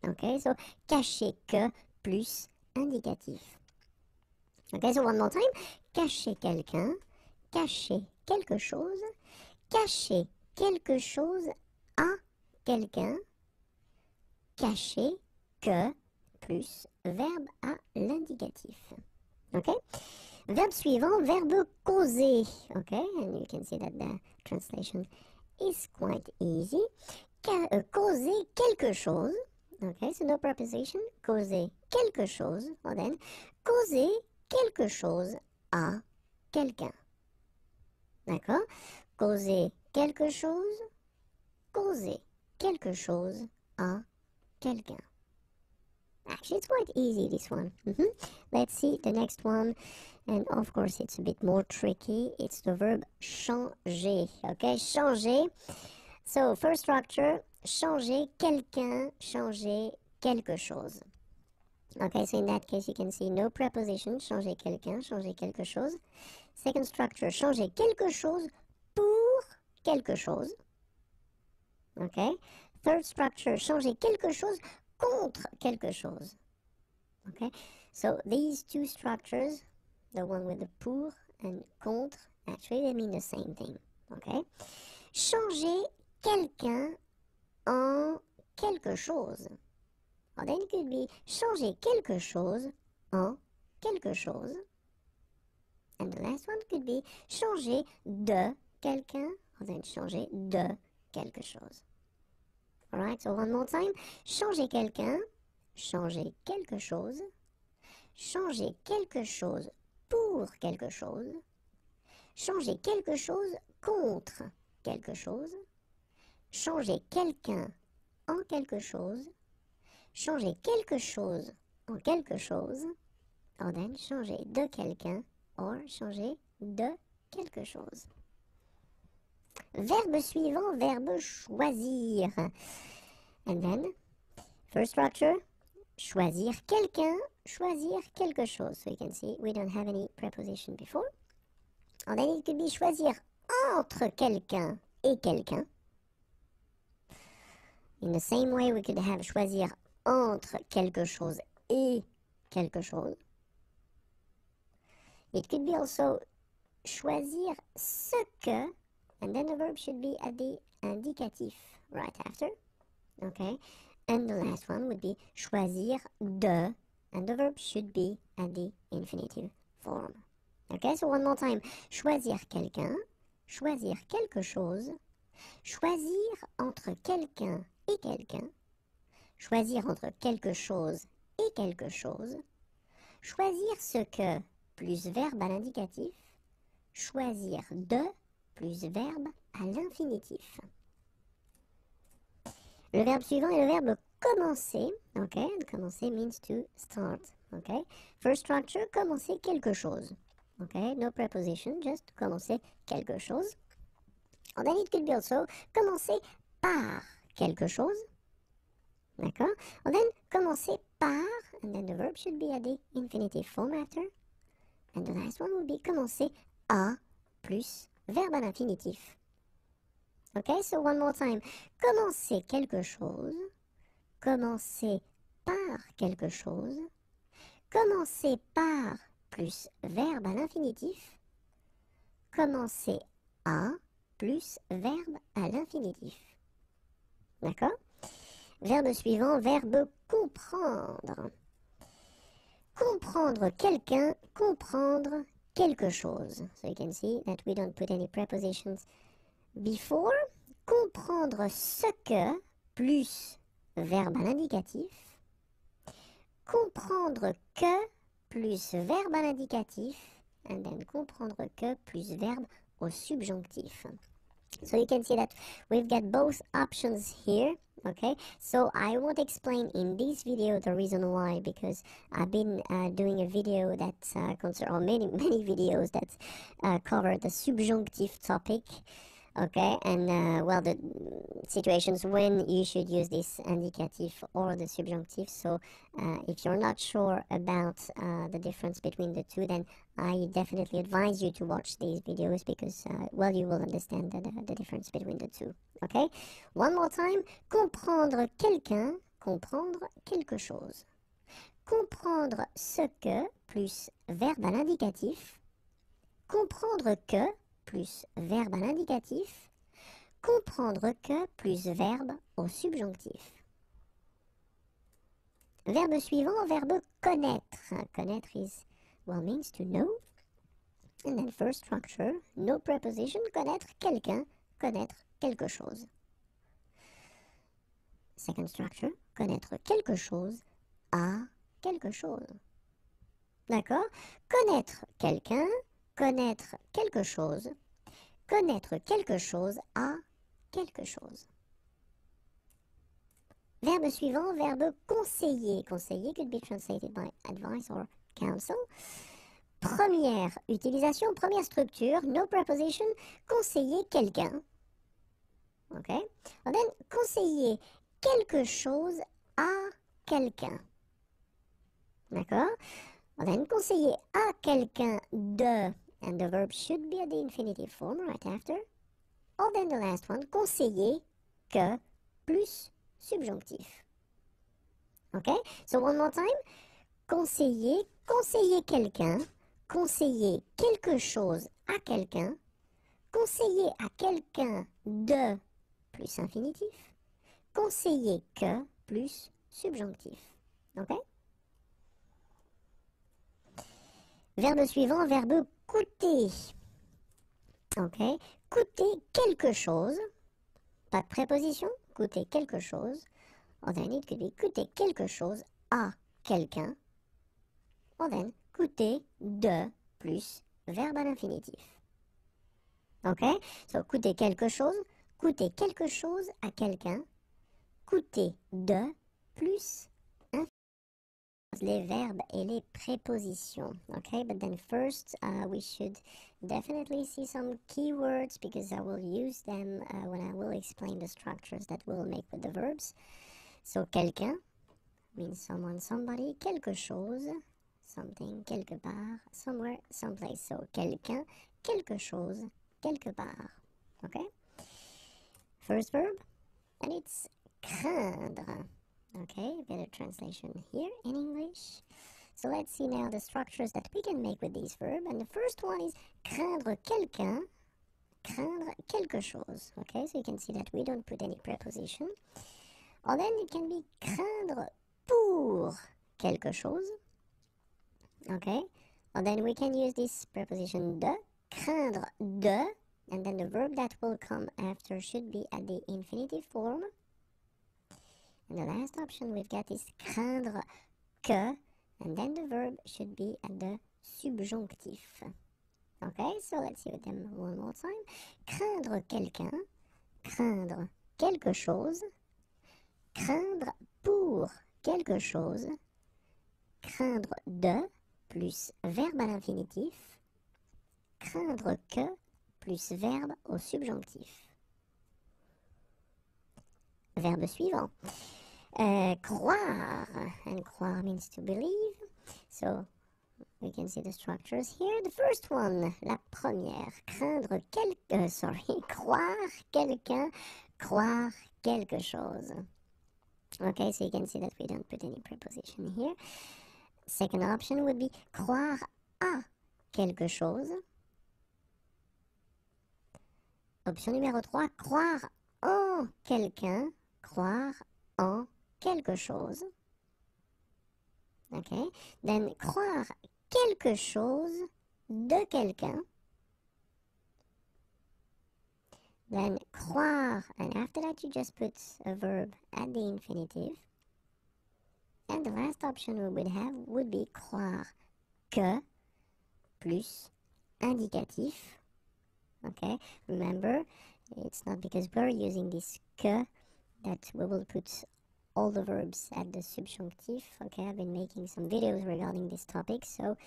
Okay, so cacher que plus indicatif. Okay, so one more time. Cacher quelqu'un, cacher quelque chose, cacher quelque chose à quelqu'un, cacher que plus verbe à l'indicatif. Okay? Verbe suivant, verbe causer. Okay, and you can see that the translation is quite easy. Causer quelque chose. Okay, so no preposition. Causer quelque chose. Or then, causer quelque chose à quelqu'un. D'accord? Causer quelque chose. Causer quelque chose à quelqu'un. Actually, it's quite easy, this one. Let's see the next one. And of course, it's a bit more tricky. It's the verb changer. Okay, changer. So, first structure, changer quelqu'un, changer quelque chose. Okay, so in that case, you can see no preposition, changer quelqu'un, changer quelque chose. Second structure, changer quelque chose pour quelque chose. Okay. Third structure, changer quelque chose contre quelque chose. Okay. So these two structures, the one with the pour and contre, actually they mean the same thing. Okay. Changer quelqu'un en quelque chose. Or then it could be changer quelque chose en quelque chose. And the last one could be changer de quelqu'un, then changer de quelque chose. Alright, so one more time. Changer quelqu'un, changer quelque chose, changer quelque chose pour quelque chose, changer quelque chose contre quelque chose, changer quelqu'un en quelque chose, changer quelque chose en quelque chose, or then changer de quelqu'un or changer de quelque chose. Verbe suivant, verbe choisir. And then, first structure, choisir quelqu'un, choisir quelque chose. So you can see we don't have any preposition before. And then it could be choisir entre quelqu'un et quelqu'un. In the same way, we could have choisir entre quelque chose et quelque chose. It could be also choisir ce que, and then the verb should be at the indicatif right after. Okay, and the last one would be choisir de, and the verb should be at the infinitive form. Okay, so one more time. Choisir quelqu'un, choisir quelque chose, choisir entre quelqu'un et quelqu'un, choisir entre quelque chose et quelque chose, choisir ce que plus verbe à l'indicatif, choisir de plus verbe à l'infinitif. Le verbe suivant est le verbe commencer. Okay, and commencer means to start. Okay, first structure, commencer quelque chose. Okay, no preposition, just commencer quelque chose. And then it could be also commencer par quelque chose. D'accord? And then commencer par, and then the verb should be at the infinitive form after. And the last one would be commencer à plus verbe à l'infinitif. Okay, so one more time. Commencer quelque chose, commencer par quelque chose, commencer par plus verbe à l'infinitif, commencer à plus verbe à l'infinitif. D'accord? Verbe suivant, verbe comprendre. Comprendre quelqu'un, comprendre quelque chose. So you can see that we don't put any prepositions before. Comprendre ce que plus verbe à l'indicatif. Comprendre que plus verbe à l'indicatif. And then comprendre que plus verbe au subjonctif. So you can see that we've got both options here. Okay, so I won't explain in this video the reason why, because I've been doing a video that or many videos that cover the subjunctive topic. Okay, and well, the situations when you should use this indicative or the subjunctive. So if you're not sure about the difference between the two, then I definitely advise you to watch these videos, because well, you will understand the difference between the two. Okay, one more time. Comprendre quelqu'un, comprendre quelque chose. Comprendre ce que plus verbe à l'indicatif. Comprendre que plus verbe à l'indicatif, comprendre que plus verbe au subjonctif. Verbe suivant, verbe connaître. Connaître means to know. And then first structure, no preposition, connaître quelqu'un, connaître quelque chose. Second structure, connaître quelque chose à quelque chose. D'accord? Connaître quelqu'un, connaître quelque chose, connaître quelque chose à quelque chose. Verbe suivant, verbe conseiller. Conseiller could be translated by advice or counsel. Première utilisation, première structure, no preposition, conseiller quelqu'un. Ok? And then, conseiller quelque chose à quelqu'un. D'accord? And then, conseiller à quelqu'un de, and the verb should be at the infinitive form right after. Or then the last one, conseiller que plus subjonctif. Okay? So one more time. Conseiller, conseiller quelqu'un, conseiller quelque chose à quelqu'un, conseiller à quelqu'un de plus infinitif, conseiller que plus subjonctif. Okay? Verbe suivant, verbe coûter. Ok, coûter quelque chose, pas de préposition, coûter quelque chose. Or then it could be coûter quelque chose à quelqu'un. Or then coûter de plus verbe à l'infinitif. Ok, so coûter quelque chose à quelqu'un, coûter de plus les verbes et les prépositions. Okay, but then first we should definitely see some keywords because I will use them when I will explain the structures that we'll make with the verbs. So quelqu'un means someone, somebody, quelque chose, something, quelque part, somewhere, someplace. So quelqu'un, quelque chose, quelque part. Okay? First verb, and it's craindre. Okay, better translation here in English. So let's see now the structures that we can make with this verb. And the first one is craindre quelqu'un, craindre quelque chose. Okay, so you can see that we don't put any preposition. Or then it can be craindre pour quelque chose. Okay, or then we can use this preposition de, craindre de, and then the verb that will come after should be at the infinitive form. And the last option we've got is craindre que, and then the verb should be at the subjonctif. Okay, so let's see with them one more time. Craindre quelqu'un, craindre quelque chose, craindre pour quelque chose, craindre de plus verbe à l'infinitif, craindre que plus verbe au subjonctif. Verbe suivant. Croire, and croire means to believe. So we can see the structures here. The first one, la première, croire quelqu'un, croire quelque chose. Okay, so you can see that we don't put any preposition here. Second option would be croire à quelque chose. Option numéro 3, croire en quelqu'un, croire en quelque chose. Okay, then croire quelque chose de quelqu'un. Then croire, and after that you just put a verb at the infinitive. And the last option we would have would be croire que plus indicatif. Okay, remember, it's not because we're using this que that we will put all the verbs at the subjunctive. Okay, I've been making some videos regarding this topic, so,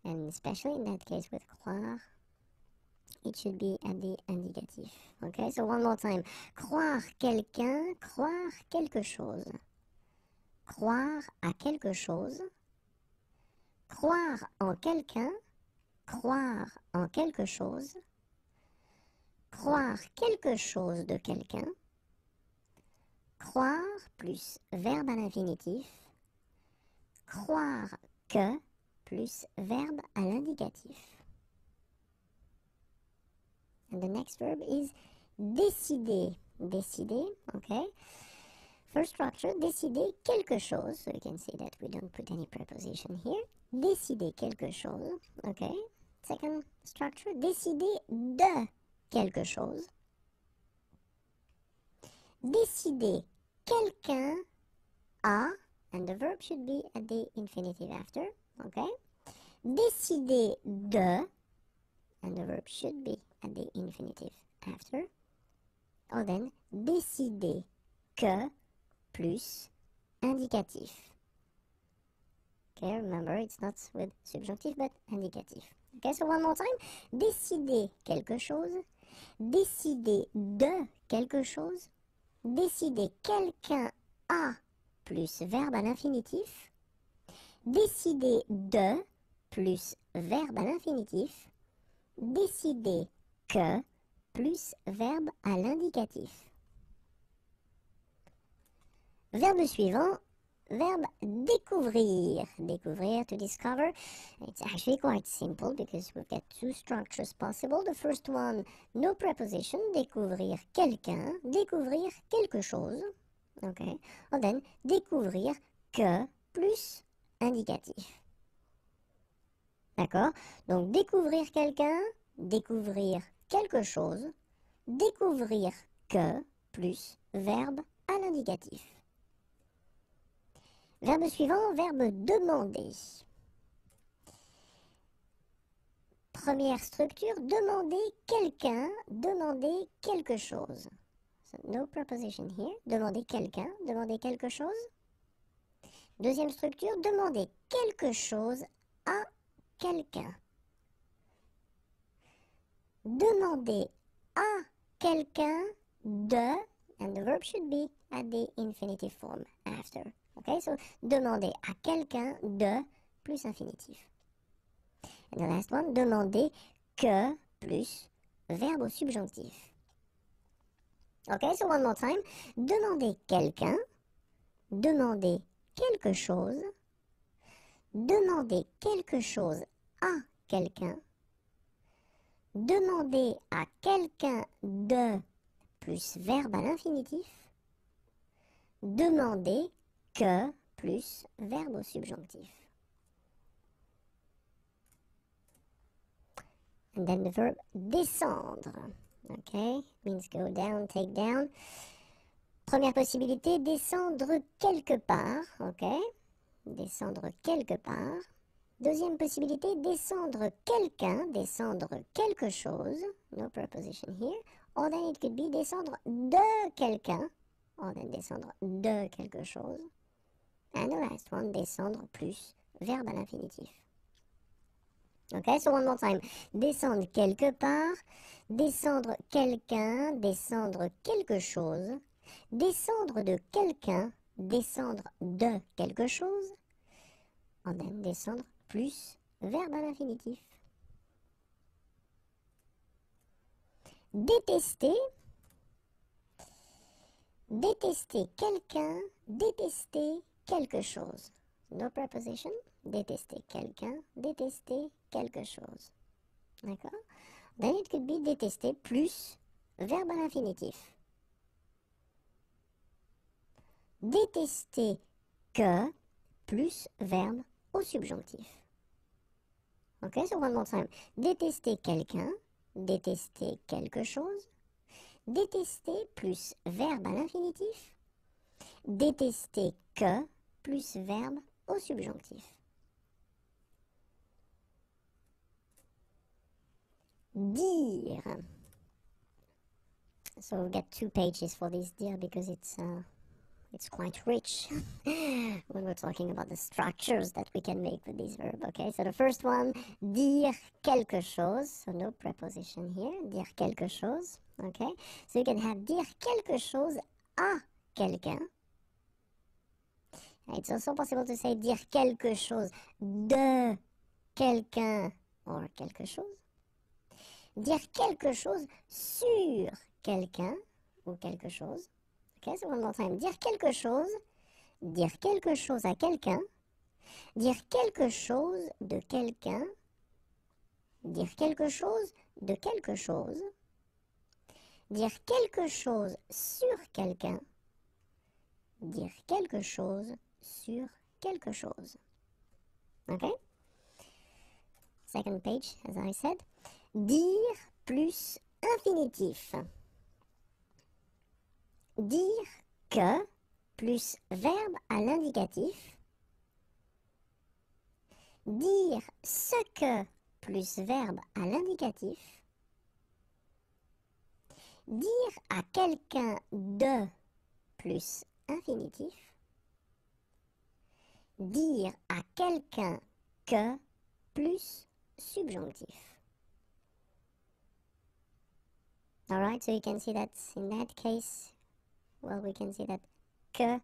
and especially in that case with croire, it should be at the indicatif. Okay, so one more time. Croire quelqu'un, croire quelque chose. Croire à quelque chose. Croire en quelqu'un, croire en quelque chose. Croire quelque chose de quelqu'un. Croire plus verbe à l'infinitif. Croire que plus verbe à l'indicatif. And the next verb is décider. Décider, okay. First structure, décider quelque chose. So you can see that we don't put any preposition here. Décider quelque chose, okay. Second structure, décider de quelque chose. Décider quelqu'un a, and the verb should be at the infinitive after, okay. Décider de, and the verb should be at the infinitive after. Or then, décider que plus indicatif. Okay, remember, it's not with subjunctif, but indicatif. Okay, so one more time. Décider quelque chose. Décider de quelque chose. Décider quelqu'un a plus verbe à l'infinitif. Décider de plus verbe à l'infinitif. Décider que plus verbe à l'indicatif. Verbe suivant, verbe découvrir. Découvrir, to discover. It's actually quite simple because we've got two structures possible. The first one, no preposition, découvrir quelqu'un, découvrir quelque chose. Okay. And then, découvrir que plus indicatif. D'accord? Donc, découvrir quelqu'un, découvrir quelque chose, découvrir que plus verbe à l'indicatif. Verbe suivant, verbe demander. Première structure, demander quelqu'un, demander quelque chose. So, no preposition here. Demander quelqu'un, demander quelque chose. Deuxième structure, demander quelque chose à quelqu'un. Demander à quelqu'un de, and the verb should be at the infinitive form after. Okay, so demander à quelqu'un de plus infinitif. And the last one, demander que plus verbe au subjonctif. Okay, so one more time. Demander quelqu'un, demander quelque chose, demander quelque chose à quelqu'un, demander à quelqu'un de plus verbe à l'infinitif, demander que plus verbe au subjonctif. And then the verb descendre. Okay, means go down, take down. Première possibilité, descendre quelque part. Okay, descendre quelque part. Deuxième possibilité, descendre quelqu'un, descendre quelque chose. No preposition here. Or then it could be descendre de quelqu'un. Or then descendre de quelque chose. And the last one, descendre plus verbe à l'infinitif. Okay, so one more time. Descendre quelque part, descendre quelqu'un, descendre quelque chose, descendre de quelqu'un, descendre de quelque chose, and then descendre plus verbe à l'infinitif. Détester, détester quelqu'un, détester quelque chose. No preposition. Détester quelqu'un, détester quelque chose. D'accord? Then it could be détester plus verbe à l'infinitif. Détester que plus verbe au subjonctif. Ok, so one more time. Détester quelqu'un, détester quelque chose. Détester plus verbe à l'infinitif. Détester que plus verbe au subjonctif. Dire. So we've got 2 pages for this dire because it's quite rich when we're talking about the structures that we can make with this verb. Okay, so the first one, dire quelque chose. So no preposition here. Dire quelque chose. Okay, so you can have dire quelque chose à quelqu'un. It's also possible to say dire quelque chose de quelqu'un or quelque chose. Dire quelque chose sur quelqu'un ou quelque chose. Okay, so one more time. Dire quelque chose à quelqu'un, dire quelque chose de quelqu'un, dire quelque chose de quelque chose, dire quelque chose sur quelqu'un, dire quelque chose sur quelque chose. Okay? Second page, as I said. Dire plus infinitif. Dire que plus verbe à l'indicatif. Dire ce que plus verbe à l'indicatif. Dire à quelqu'un de plus infinitif. Dire à quelqu'un que plus subjonctif. Alright, so you can see that in that case, well, we can see that que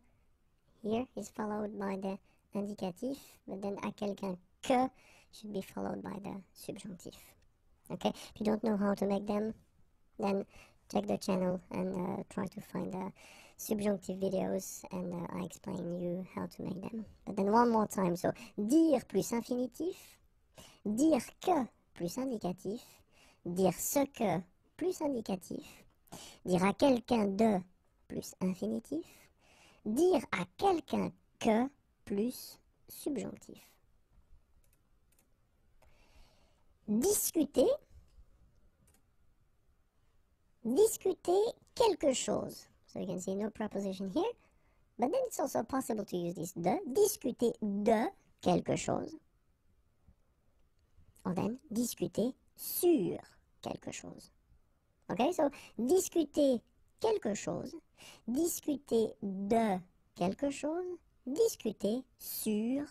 here is followed by the indicatif, but then à quelqu'un que should be followed by the subjunctif. Okay, if you don't know how to make them, then check the channel and try to find the subjunctive videos and I explain you how to make them. But then one more time, so dire plus infinitif, dire que plus indicatif, dire ce que plus indicatif, dire à quelqu'un de plus infinitif, dire à quelqu'un que plus subjonctif. Discuter, discuter quelque chose. So you can see no preposition here, but then it's also possible to use this de, discuter de quelque chose. Or then, discuter sur quelque chose. Okay, so discuter quelque chose, discuter de quelque chose, discuter sur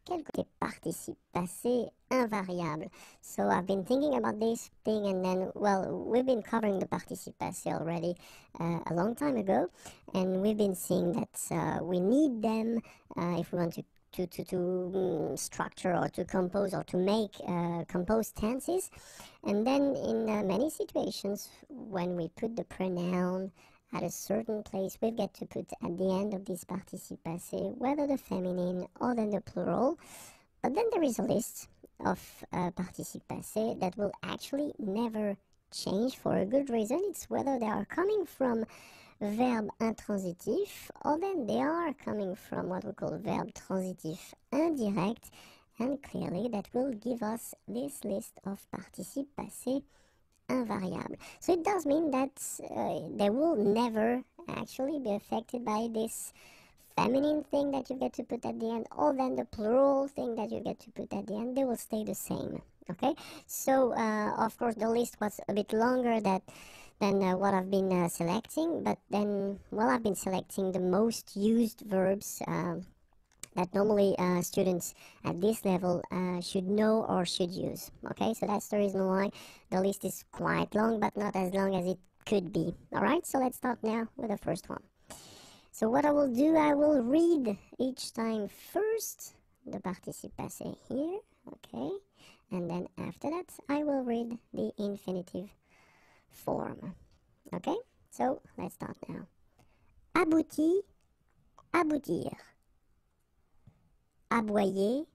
quelque chose. Participe passé invariable. So I've been thinking about this thing, and then, well, we've been covering the participe passé already a long time ago, and we've been seeing that we need them if we want to structure or to compose or to make composed tenses. And then in many situations, when we put the pronoun at a certain place, we've got to put at the end of this participe passé whether the feminine or then the plural. But then there is a list of participe passé that will actually never change for a good reason. It's whether they are coming from verbe intransitif, or then they are coming from what we call verbe transitif indirect, and clearly that will give us this list of participe passé invariable. So it does mean that they will never actually be affected by this feminine thing that you get to put at the end, or then the plural thing that you get to put at the end. They will stay the same. Okay, so of course the list was a bit longer than what I've been selecting, but then, well, I've been selecting the most used verbs that normally students at this level should know or should use. Okay, so that's the reason why the list is quite long, but not as long as it could be. Alright, so let's start now with the first one. So what I will do, I will read each time first the participe passé here, okay, and then after that I will read the infinitive form. Okay, so let's start now. Abouti, aboutir. Aboyer,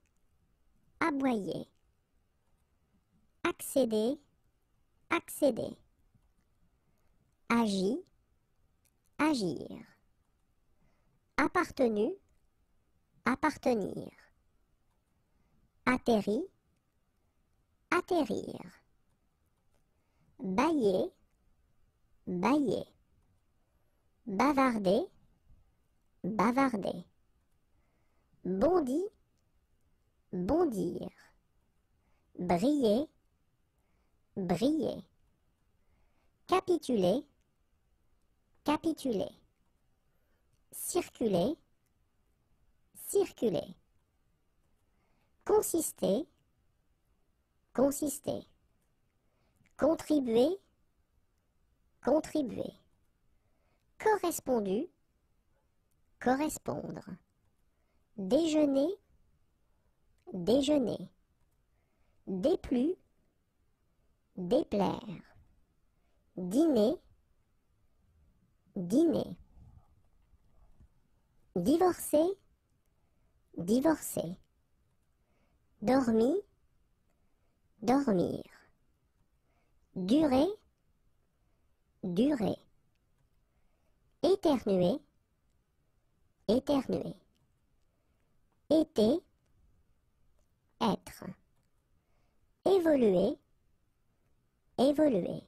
aboyer. Accéder, accéder. Agi, agir. Appartenu, appartenir. Atterri, atterrir. Bailler, bailler. Bavarder, bavarder. Bondi, bondir. Briller, briller. Capituler, capituler. Circuler, circuler. Consister, consister. Contribuer, contribuer. Correspondu, correspondre. Déjeuner, déjeuner. Déplu, déplaire. Dîner, dîner. Divorcer, divorcer. Dormi, dormir. Durer, durer. Éternuer, éternuer. Été, être. Évoluer, évoluer.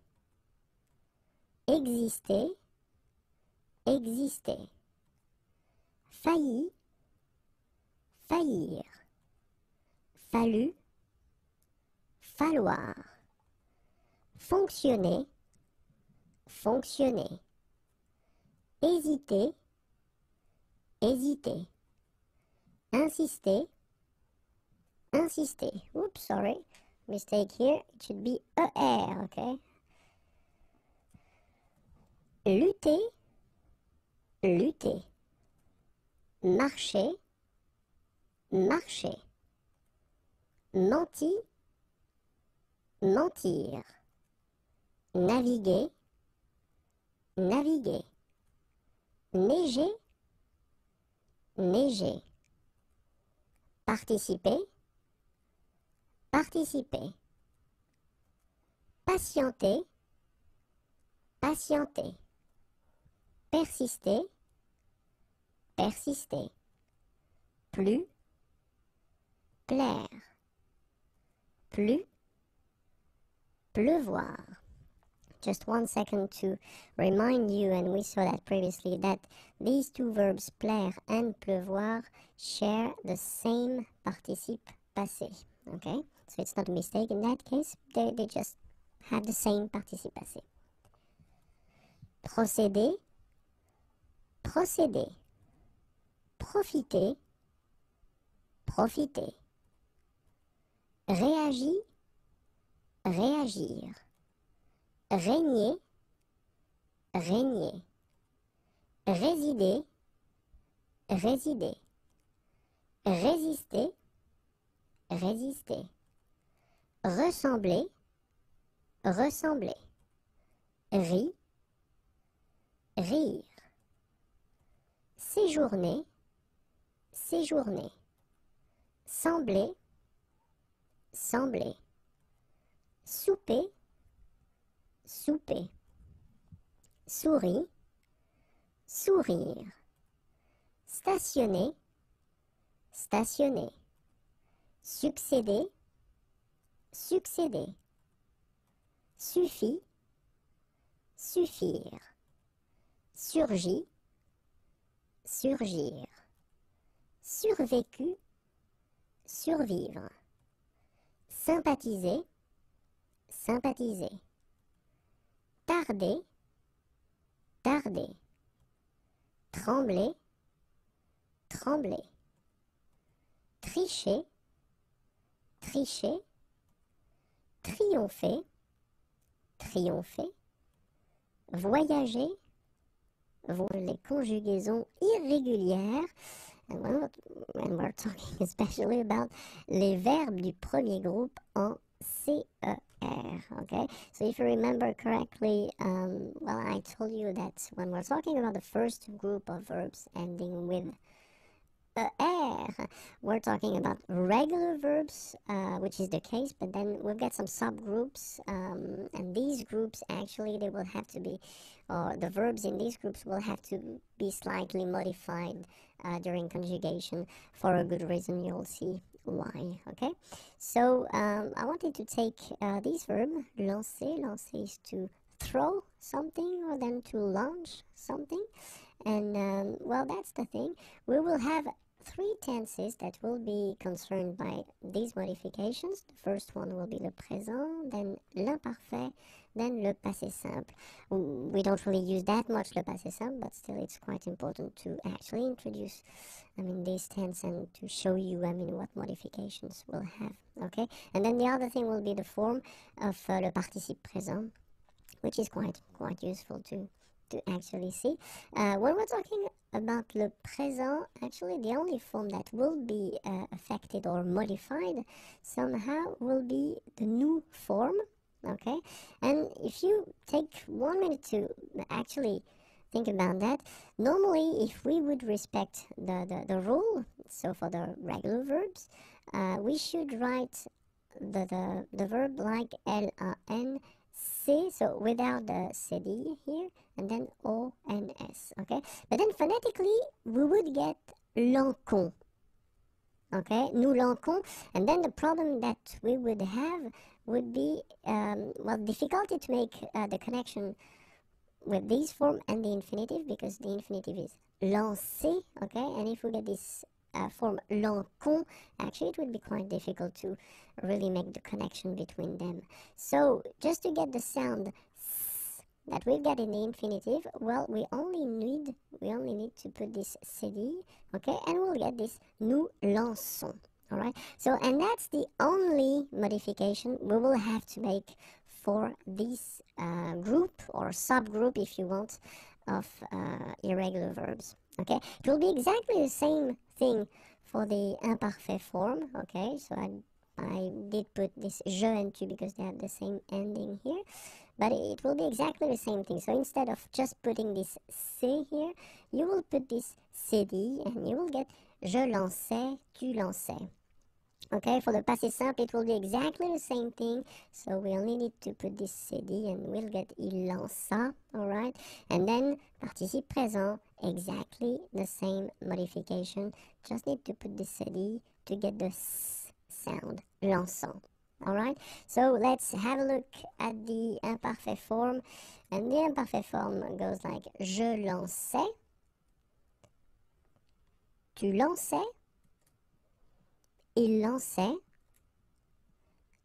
Exister, exister. Failli, faillir. Fallu, falloir. Fonctionner, fonctionner. Hésiter, hésiter. Insister, insister. Oops, sorry. Mistake here. It should be ER, okay? Lutter, lutter. Marcher, marcher. Menti, mentir. Naviguer, naviguer. Neiger, neiger. Participer, participer. Patienter, patienter. Persister, persister. Plus, plaire. Plus, pleuvoir. just 1 second to remind you, and we saw that previously, that these two verbs plaire and pleuvoir share the same participe passé. Okay, so it's not a mistake in that case, they just have the same participe passé. Procéder, procéder. Profiter, profiter. Réagir, réagir. Régner, régner. Résider, résider. Résister, résister. Ressembler, ressembler. Rire, rire. Séjourner, séjourner. Sembler, sembler. Souper, souper. Souris, sourire. Stationner, stationner. Succéder, succéder. Suffit, suffire. Surgit, surgir. Survécu, survivre. Sympathiser, sympathiser. Tarder, tarder. Trembler, trembler. Tricher, tricher. Triompher, triompher. Voyager, les conjugaisons irrégulières. And when we're talking especially about les verbes du premier groupe en CER, okay? So if you remember correctly, well, I told you that when we're talking about the first group of verbs ending with we're talking about regular verbs, which is the case, but then we've got some subgroups, and these groups actually, they will have to be, or the verbs in these groups will have to be slightly modified during conjugation for a good reason. You'll see why, okay? So I wanted to take this verb, lancer. Lancer is to throw something or then to launch something. And well, that's the thing. We will have three tenses that will be concerned by these modifications. The first one will be le présent, then l'imparfait, then le passé simple. We don't really use that much le passé simple, but still it's quite important to actually introduce, this tense and to show you, what modifications we'll have, okay? And then the other thing will be the form of le participe présent, which is quite useful to actually see. When we're talking about le présent, actually the only form that will be affected or modified somehow will be the nous form, okay? And if you take 1 minute to actually think about that, normally if we would respect the rule, so for the regular verbs, we should write the verb like LAN, C, so without the CD here, and then ONS, okay? But then phonetically, we would get l'encon, okay? Nous l'encon, and then the problem that we would have would be, difficulty to make the connection with this form and the infinitive, because the infinitive is lancer, okay? And if we get this form l'encon, actually it would be quite difficult to really make the connection between them. So just to get the sound s that we've got in the infinitive, well, we only need to put this cd, okay, and we'll get this nous lançons. All right, so and that's the only modification we will have to make for this group or subgroup, if you want, of irregular verbs. Okay, it will be exactly the same thing for the imparfait form. Okay, so I did put this je and tu because they have the same ending here, but it will be exactly the same thing. So instead of just putting this c here, you will put this cd and you will get je lançais, tu lançais. Okay, for the passé simple, it will be exactly the same thing. So we only need to put this cd and we'll get il lança, alright? And then participe présent, exactly the same modification. Just need to put the cd to get the s sound, lançant. Alright, so let's have a look at the imparfait form. And the imparfait form goes like je lançais, tu lançais, il lançait,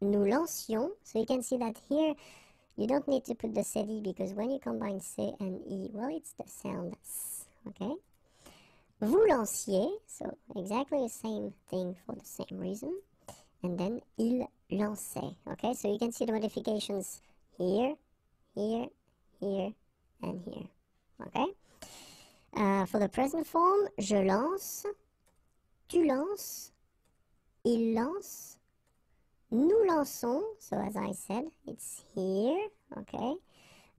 nous lancions. So you can see that here you don't need to put the cedi because when you combine C and E, well, it's the sound S, okay? Vous lanciez, so exactly the same thing for the same reason. And then il lançait, okay? So you can see the modifications here, here, here, and here, okay? For the present form, je lance, tu lances, il lance, nous lançons, so as I said, it's here, okay?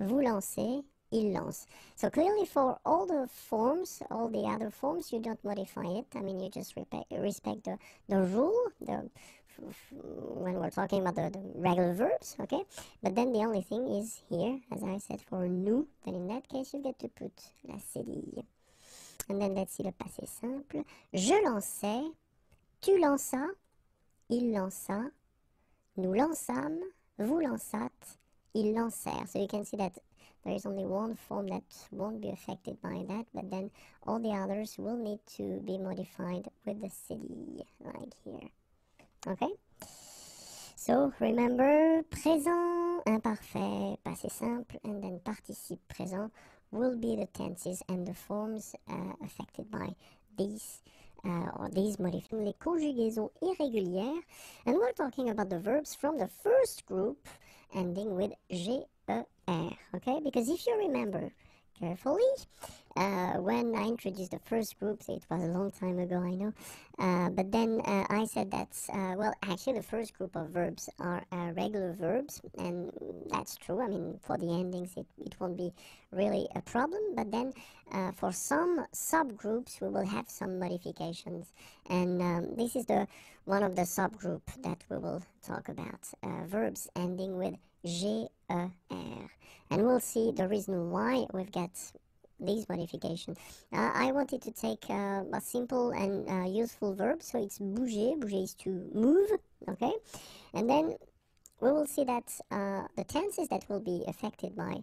Vous lancez, il lance. So clearly for all the forms, all the other forms, you don't modify it. I mean, you just respect the rule, when we're talking about the regular verbs, okay? But then the only thing is here, as I said, for nous, then in that case, you get to put la cédille. And then let's see le passé simple. Je lançais, tu lanças, il lança, nous lançâmes, vous lançâtes, ils lancèrent. So you can see that there is only one form that won't be affected by that, but then all the others will need to be modified with the cédille, like here. Okay? So remember, présent, imparfait, passé simple, and then participe présent will be the tenses and the forms affected by these or these modifications, les conjugaisons irrégulières. And we're talking about the verbs from the first group ending with GER, okay? Because if you remember carefully, when I introduced the first group, it was a long time ago, I know, but then I said that, well, actually the first group of verbs are regular verbs, and that's true. I mean, for the endings, it won't be really a problem, but then for some subgroups, we will have some modifications, and this is one of the subgroup that we will talk about, verbs ending with GER. And we'll see the reason why we've got these modifications. I wanted to take a simple and useful verb, so it's bouger. Bouger is to move, okay? And then we will see that the tenses that will be affected by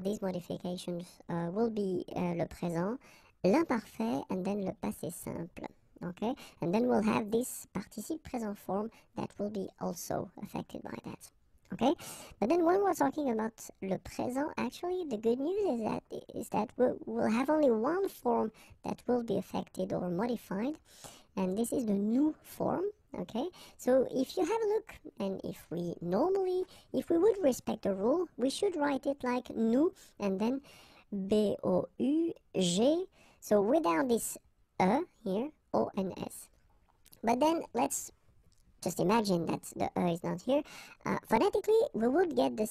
these modifications will be le présent, l'imparfait, and then le passé simple. Okay, and then we'll have this participe présent form that will be also affected by that. Okay, but then when we're talking about le présent, actually the good news is that we'll have only one form that will be affected or modified, and this is the nous form. Okay, so if you have a look, and if we would respect the rule, we should write it like nous and then B-O-U-G, so without this E here, O and S. But then let's just imagine that the is not here. Phonetically, we would get the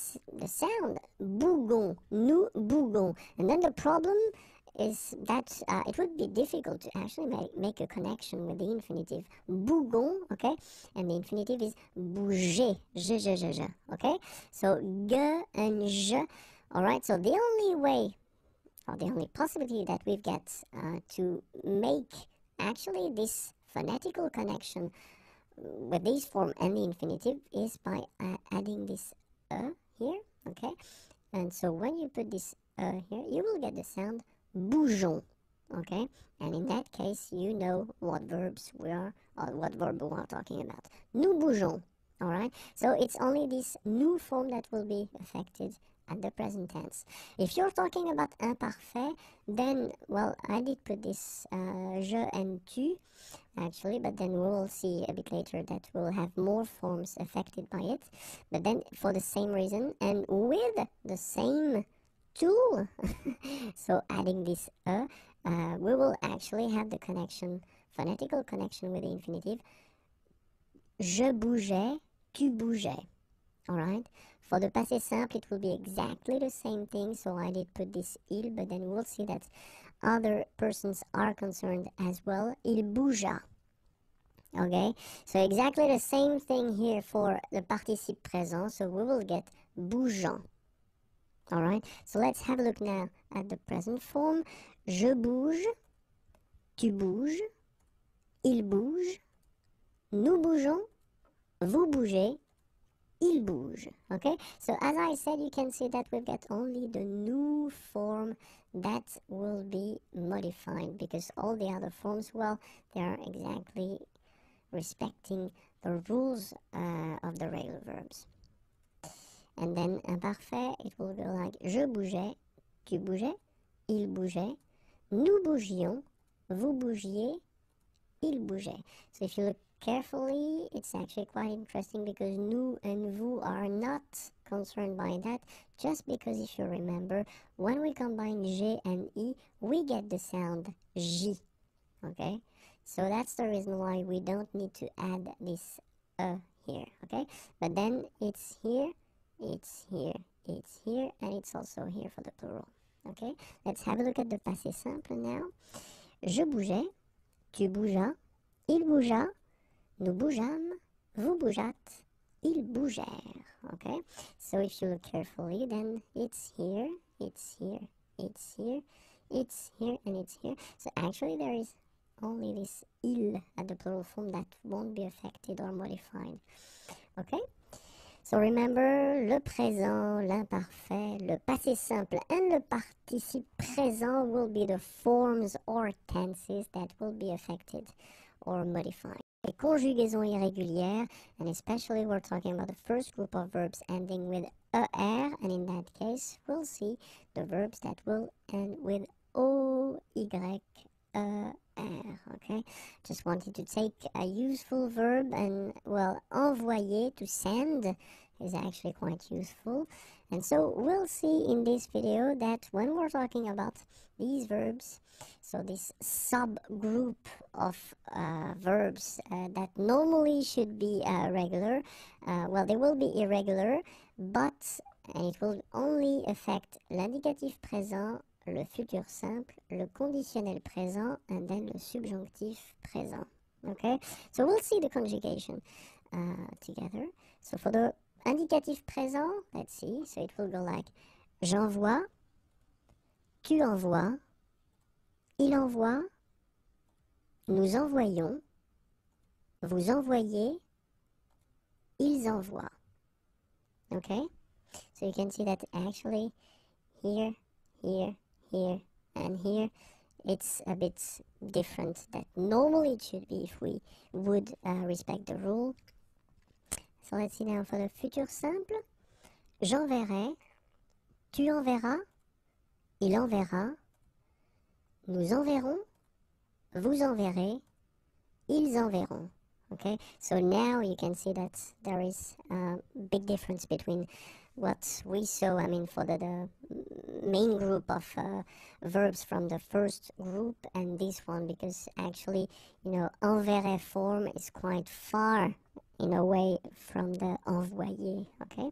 sound bougon, nous bougon. And then the problem is that it would be difficult to actually make a connection with the infinitive bougon, okay? And the infinitive is bouger, je, okay? So g and je, all right? So the only way, or the only possibility that we've got to make actually this phonetical connection with this form and the infinitive is by adding this here, okay? And so when you put this here, you will get the sound bougeons, okay? And in that case, you know what verbs we are, or what verb we are talking about. Nous bougeons, all right? So it's only this nous form that will be affected at the present tense. If you're talking about imparfait, then, well, I did put this je and tu, actually, but then we will see a bit later that we'll have more forms affected by it. But then for the same reason and with the same tool, so adding this we will actually have the connection, phonetical connection with the infinitive. Je bougeais, tu bougeais. Alright? For the passé simple, it will be exactly the same thing, so I did put this il, but then we'll see that other persons are concerned as well. Il bougea. Okay? So exactly the same thing here for the participe présent, so we will get bougeant. Alright? So let's have a look now at the present form. Je bouge, tu bouges, il bouge, nous bougeons, vous bougez, il bouge. Okay, so as I said, you can see that we've got only the new form that will be modified, because all the other forms, well, they are exactly respecting the rules of the regular verbs. And then imparfait, it will go like je bougeais, tu bougeais, il bougeait, nous bougions, vous bougiez, il bougeait. So if you look carefully, it's actually quite interesting, because nous and vous are not concerned by that, just because if you remember, when we combine G and I, we get the sound J. Okay? So that's the reason why we don't need to add this here. Okay? But then it's here, it's here, it's here, and it's also here for the plural. Okay? Let's have a look at the passé simple now. Je bougeais, tu bougeas, il bougea, nous bougeâmes, vous bougeâtes, ils bougèrent. Okay? So if you look carefully, then it's here, it's here, it's here, it's here, and it's here. So actually there is only this il at the plural form that won't be affected or modified. Okay? So remember, le présent, l'imparfait, le passé simple, and le participe présent will be the forms or tenses that will be affected or modified. Les conjugaisons irrégulières, and especially we're talking about the first group of verbs ending with er, and in that case, we'll see the verbs that will end with o, y, r. Okay, just wanted to take a useful verb, and well, envoyer, to send, is actually quite useful. And so we'll see in this video that when we're talking about these verbs, so this subgroup of verbs that normally should be regular, well, they will be irregular, but and it will only affect l'indicatif présent, le futur simple, le conditionnel présent, and then le subjonctif présent. Okay, so we'll see the conjugation together. So for the indicatif présent, let's see, so it will go like j'envoie, tu envoies, il envoie, nous envoyons, vous envoyez, ils envoient. Okay, so you can see that actually here, here, here, and here, it's a bit different that normally it should be if we would respect the rule. So let's see now for the futur simple. J'enverrai, tu enverras, il enverra, nous enverrons, vous enverrez, ils enverront. Okay, so now you can see that there is a big difference between what we saw, I mean, for the main group of verbs from the first group and this one, because actually, you know, enverrai form is quite far in a way from the envoyer. Okay,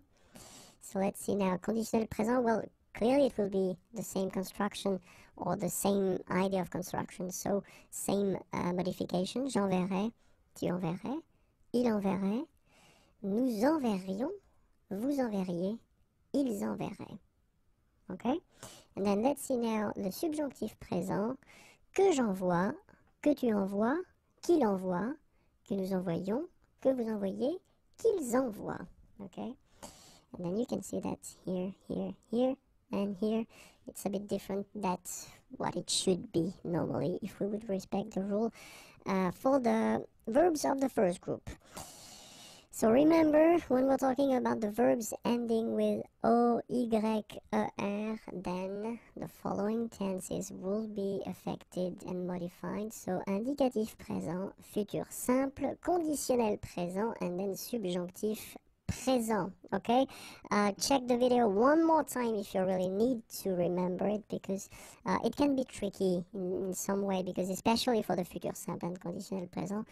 so let's see now, conditionnel présent, well, clearly it will be the same construction or the same idea of construction, so same modification. J'enverrai, tu enverrais, il enverrait, nous enverrions, vous enverriez, ils enverraient. Okay? And then let's see now le subjonctif présent, que j'envoie, que tu envoies, qu'il envoie, que nous envoyons, que vous envoyez, qu'ils envoient. Okay? And then you can see that here, here, here, and here, it's a bit different. That's what it should be normally if we would respect the rule for the verbs of the first group. So remember, when we're talking about the verbs ending with O, Y, E, R, then the following tenses will be affected and modified. So indicatif présent, futur simple, conditionnel présent, and then subjonctif présent. Okay, check the video one more time if you really need to remember it, because it can be tricky in some way, because especially for the futur simple and conditionnel présent,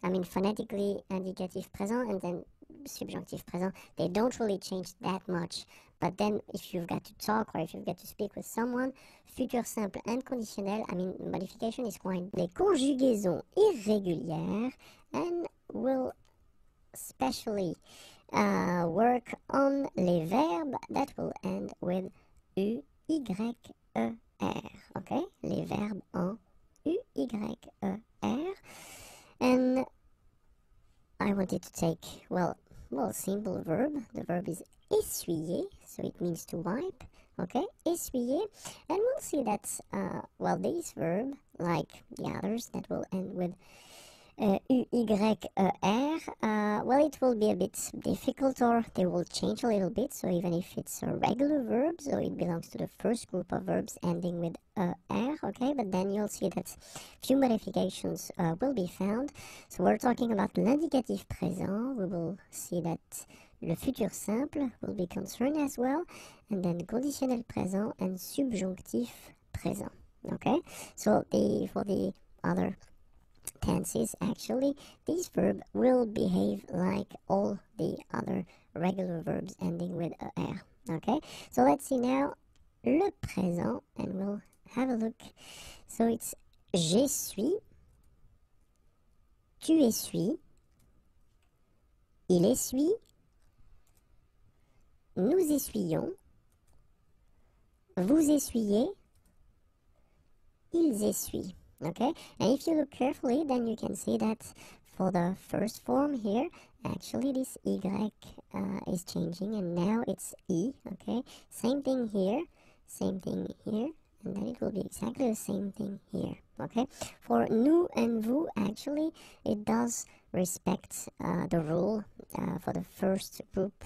I mean, phonetically indicatif présent and then subjonctif présent, they don't really change that much. But then if you've got to talk or if you've got to speak with someone, futur simple and conditionnel, I mean, modification is quite les conjugaisons irrégulières, and will especially work on les verbes that will end with U, Y, E, R. Okay? Les verbes en U, Y, E, R. And I wanted to take, well, well, simple verb. The verb is essuyer, so it means to wipe. Okay, essuyer, and we'll see that, well, this verb, like the others that will end with U-Y-E-R, well, it will be a bit difficult, or they will change a little bit. So even if it's a regular verb, so it belongs to the first group of verbs ending with R, okay, but then you'll see that few modifications will be found. So we're talking about l'indicatif présent. We will see that le futur simple will be concerned as well, and then conditionnel présent and subjonctif présent. Okay, so for the other tenses, actually, this verb will behave like all the other regular verbs ending with er. Okay, so let's see now le présent, and we'll have a look. So it's j'essuie, tu essuies, il essuie, nous essuyons, vous essuyez, ils essuient. Okay, and if you look carefully, then you can see that for the first form here, actually this Y is changing, and now it's E. Okay, same thing here, and then it will be exactly the same thing here. Okay, for nous and vous, actually, it does respect the rule for the first group,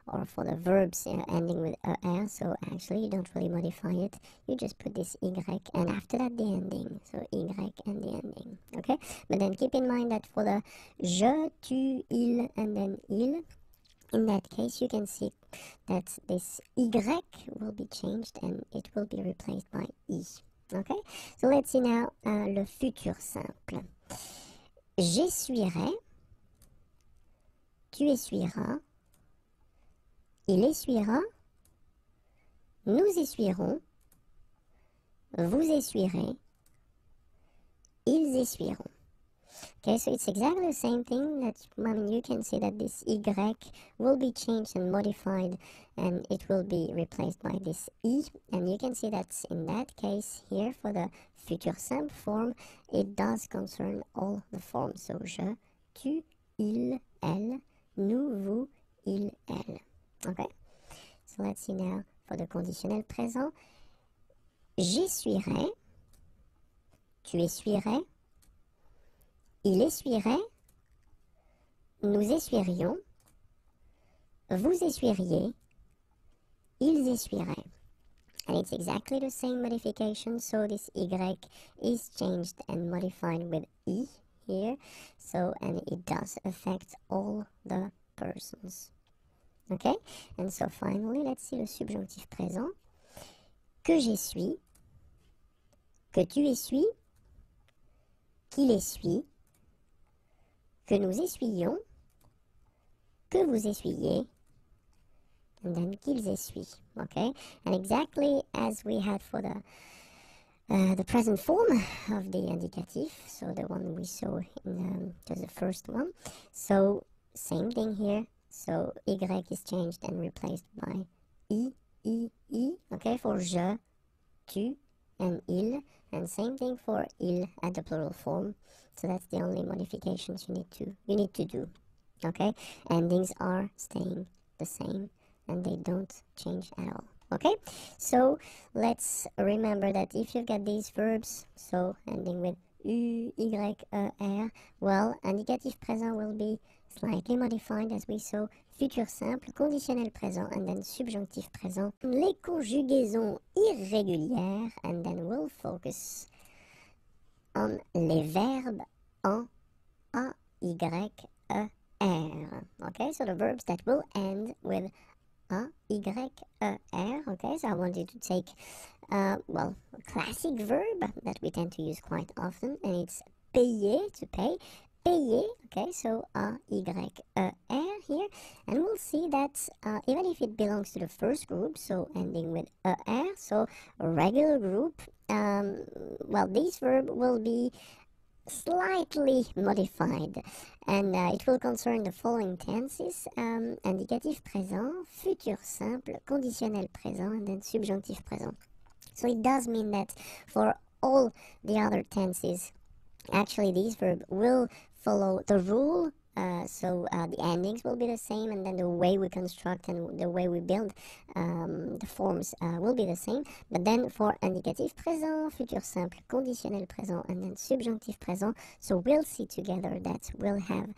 or for the verbs ending with er, so actually you don't really modify it, you just put this Y and after that the ending, so Y and the ending, okay? But then keep in mind that for the je, tu, il, and then il, in that case you can see that this Y will be changed and it will be replaced by I, okay? So let's see now le futur simple. J'essuierai, tu essuieras, il essuiera, nous essuierons, vous essuierez, ils essuieront. Okay, so it's exactly the same thing. That, I mean, you can see that this Y will be changed and modified, and it will be replaced by this I. And you can see that in that case here, for the future simple form, it does concern all the forms. So je, tu, il, elle, nous, vous, il, elle. Okay, so let's see now for the conditionnel présent. J'essuierai, tu essuierais, il essuierait, nous essuierions, vous essuieriez, ils essuieraient. And it's exactly the same modification, so this Y is changed and modified with I here, so, and it does affect all the persons. Okay, and so finally, let's see le subjonctif présent. Que j'essuie, que tu essuies, qu'il essuie, que nous essuyons, que vous essuyez, and then qu'ils essuient. Okay, and exactly as we had for the present form of the indicatif, so the one we saw in the first one. So same thing here. So Y is changed and replaced by I, okay, for je, tu, and il, and same thing for il at the plural form. So that's the only modifications you need to do, okay? Endings are staying the same, and they don't change at all, okay? So let's remember that if you've got these verbs, so ending with U, Y, E, R, well, indicatif présent will be slightly modified as we saw, futur simple, conditionnel présent, and then subjonctif présent. Les conjugaisons irrégulières, and then we'll focus on les verbes en A, Y, E, R. Okay, so the verbs that will end with A, Y, E, R. Okay, so I want you to take, well, a classic verb that we tend to use quite often, and it's payer, to pay. Payer, okay, so A, Y, E, R here, and we'll see that even if it belongs to the first group, so ending with E, R, so a regular group, well, this verb will be slightly modified, and it will concern the following tenses, indicatif présent, futur simple, conditionnel présent, and then subjonctif présent. So it does mean that for all the other tenses, actually this verb will follow the rule the endings will be the same, and then the way we construct and the way we build the forms will be the same. But then for indicatif présent, futur simple, conditionnel présent, and then subjonctif présent, so we'll see together that we'll have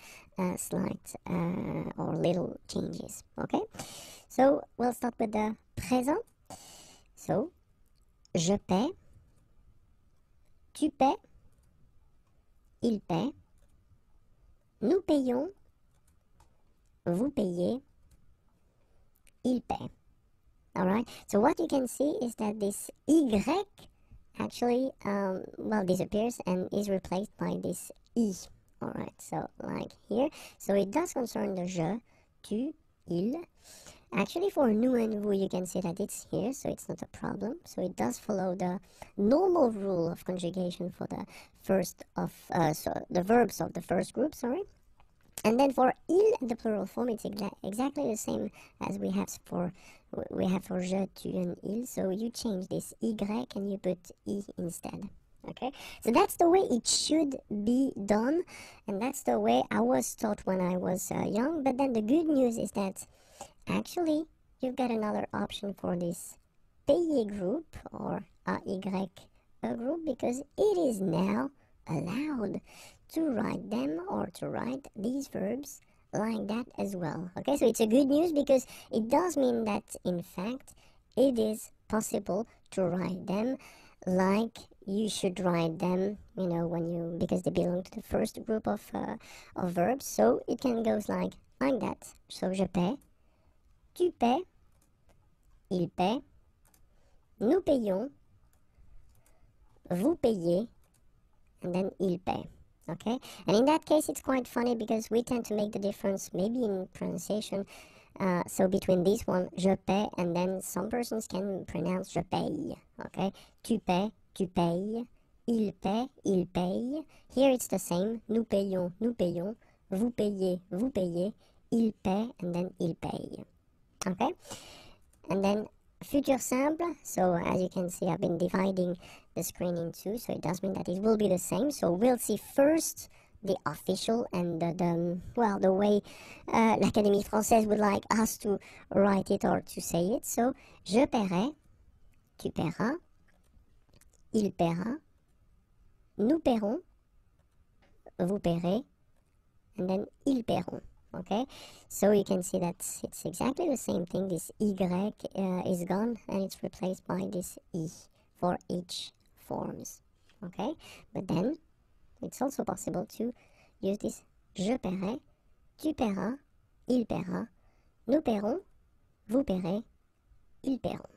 slight or little changes. Okay, so we'll start with the présent. So je paie, tu paies, il paie, nous payons, vous payez, il paie. Alright, so what you can see is that this Y actually, disappears and is replaced by this I. Alright, so like here. So it does concern the je, tu, il. Actually, for nous and vous, you can see that it's here, so it's not a problem. So it does follow the normal rule of conjugation for the the verbs of the first group, sorry. And then for il, the plural form, it's exactly the same as we have for je, tu, and il. So you change this y and you put I instead. Okay, so that's the way it should be done, and that's the way I was taught when I was young. But then the good news is that actually you've got another option for this payer group or AY group, because it is now allowed to write them or to write these verbs like that as well. Okay, so it's a good news because it does mean that in fact it is possible to write them like you should write them, you know, because they belong to the first group of verbs. So it can go like that. So je paie, tu paies, il paie, nous payons, vous payez, and then il paie. Okay, and in that case it's quite funny because we tend to make the difference maybe in pronunciation. So between this one, je paie, and then some persons can pronounce je paye. Okay, tu paies, tu payes, il paie, il paye. Here it's the same, nous payons, vous payez, vous payez, il paie, and then il paye. Okay, and then futur simple. So as you can see, I've been dividing the screen in two, so it does mean that it will be the same. So we'll see first the official and the way l'Académie Française would like us to write it or to say it. So je paierai, tu paieras, il paiera, nous paierons, vous paierez, and then ils paieront. Okay, so you can see that it's exactly the same thing. This Y is gone and it's replaced by this I for each forms. Okay, but then it's also possible to use this je paierai, tu paieras, il paiera, nous paierons, vous paierez, ils paieront.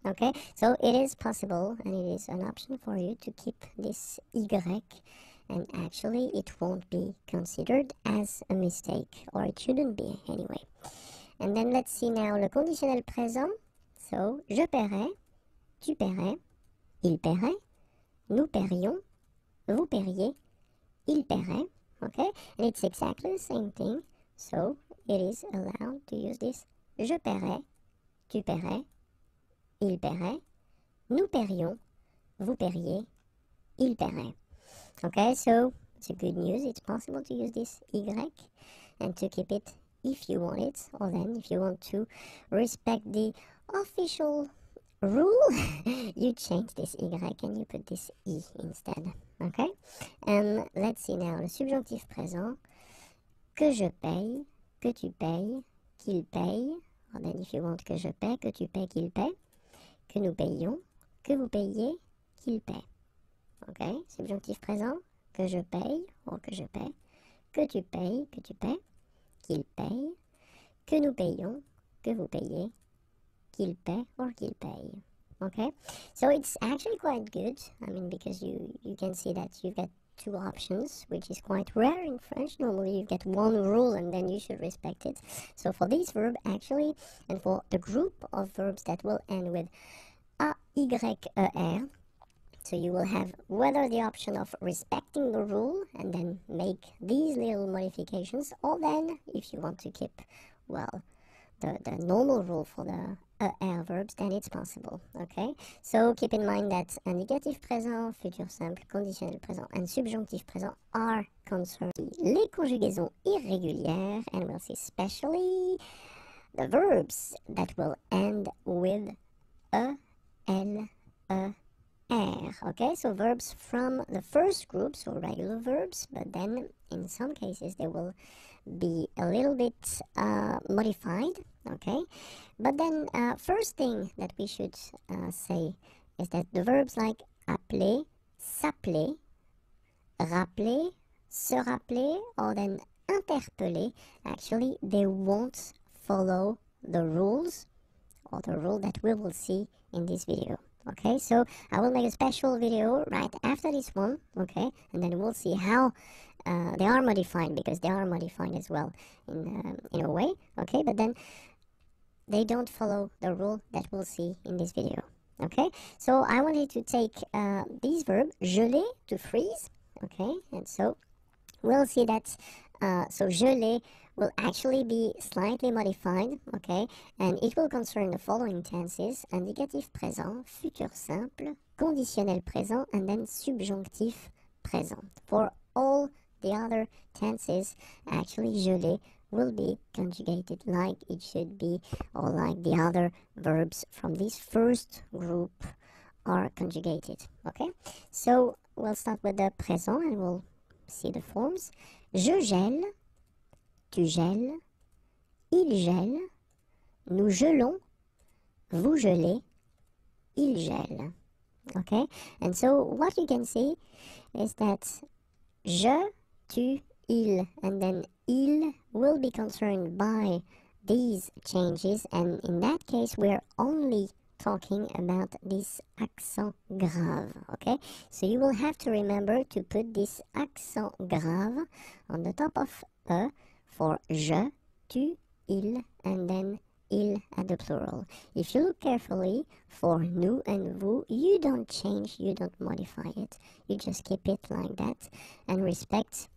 Okay, so it is possible and it is an option for you to keep this Y, and actually it won't be considered as a mistake, or it shouldn't be anyway. And then let's see now le conditionnel présent. So je paierai, tu paierais, il paierait, nous paierions, vous paieriez, il paierait. Okay, and it's exactly the same thing. So it is allowed to use this je paierai, tu paierais, il paierait, nous paierions, vous paieriez, il paierait. Okay, so it's a good news. It's possible to use this Y and to keep it if you want it, or then if you want to respect the official rule, you change this Y and you put this I instead. Okay, and let's see now le subjonctif présent. Que je paye, que tu payes, qu'il paye, or then if you want que je paie, que tu paies, qu'il paie, que nous payons, que vous payez, qu'il paie. Ok, subjonctif présent, que je paye, ou que je paie, que tu payes, qu'il paye, que nous payons, que vous payez, qu'il paie, or qu'il paye. Okay, so it's actually quite good, I mean, because you can see that you've got two options, which is quite rare in French. Normally you get one rule and then you should respect it. So for this verb, actually, and for the group of verbs that will end with A-Y-E-R, so you will have whether the option of respecting the rule and then make these little modifications, or then if you want to keep, well, the normal rule for the ER verbs, then it's possible, okay? So keep in mind that indicatif présent, futur simple, conditionnel présent, and subjonctif présent are concerned les conjugaisons irrégulières, and we'll see especially the verbs that will end with E, L, E, R, okay? So verbs from the first group, so regular verbs, but then in some cases they will be a little bit modified, okay? But then first thing that we should say is that the verbs like appeler, s'appeler, rappeler, se rappeler, or then interpeller, actually they won't follow the rules or the rule that we will see in this video. Okay, so I will make a special video right after this one, okay, and then we'll see how they are modified, because they are modified as well in a way, okay, but then they don't follow the rule that we'll see in this video, okay. So I wanted to take this verb, geler, to freeze, okay, and so we'll see that so geler will actually be slightly modified, okay, and it will concern the following tenses: indicatif présent, futur simple, conditionnel présent, and then subjonctif présent. For all the other tenses, actually geler will be conjugated like it should be, or like the other verbs from this first group are conjugated, okay. So we'll start with the présent and we'll see the forms. Je gèle, tu gèles, il gèle, nous gelons, vous gelez, il gèle. Okay, and so what you can see is that je, tu, il, and then il will be concerned by these changes, and in that case we're only talking about this accent grave, okay? So you will have to remember to put this accent grave on the top of E for je, tu, il, and then il at the plural. If you look carefully, for nous and vous, you don't change, you don't modify it. You just keep it like that and respect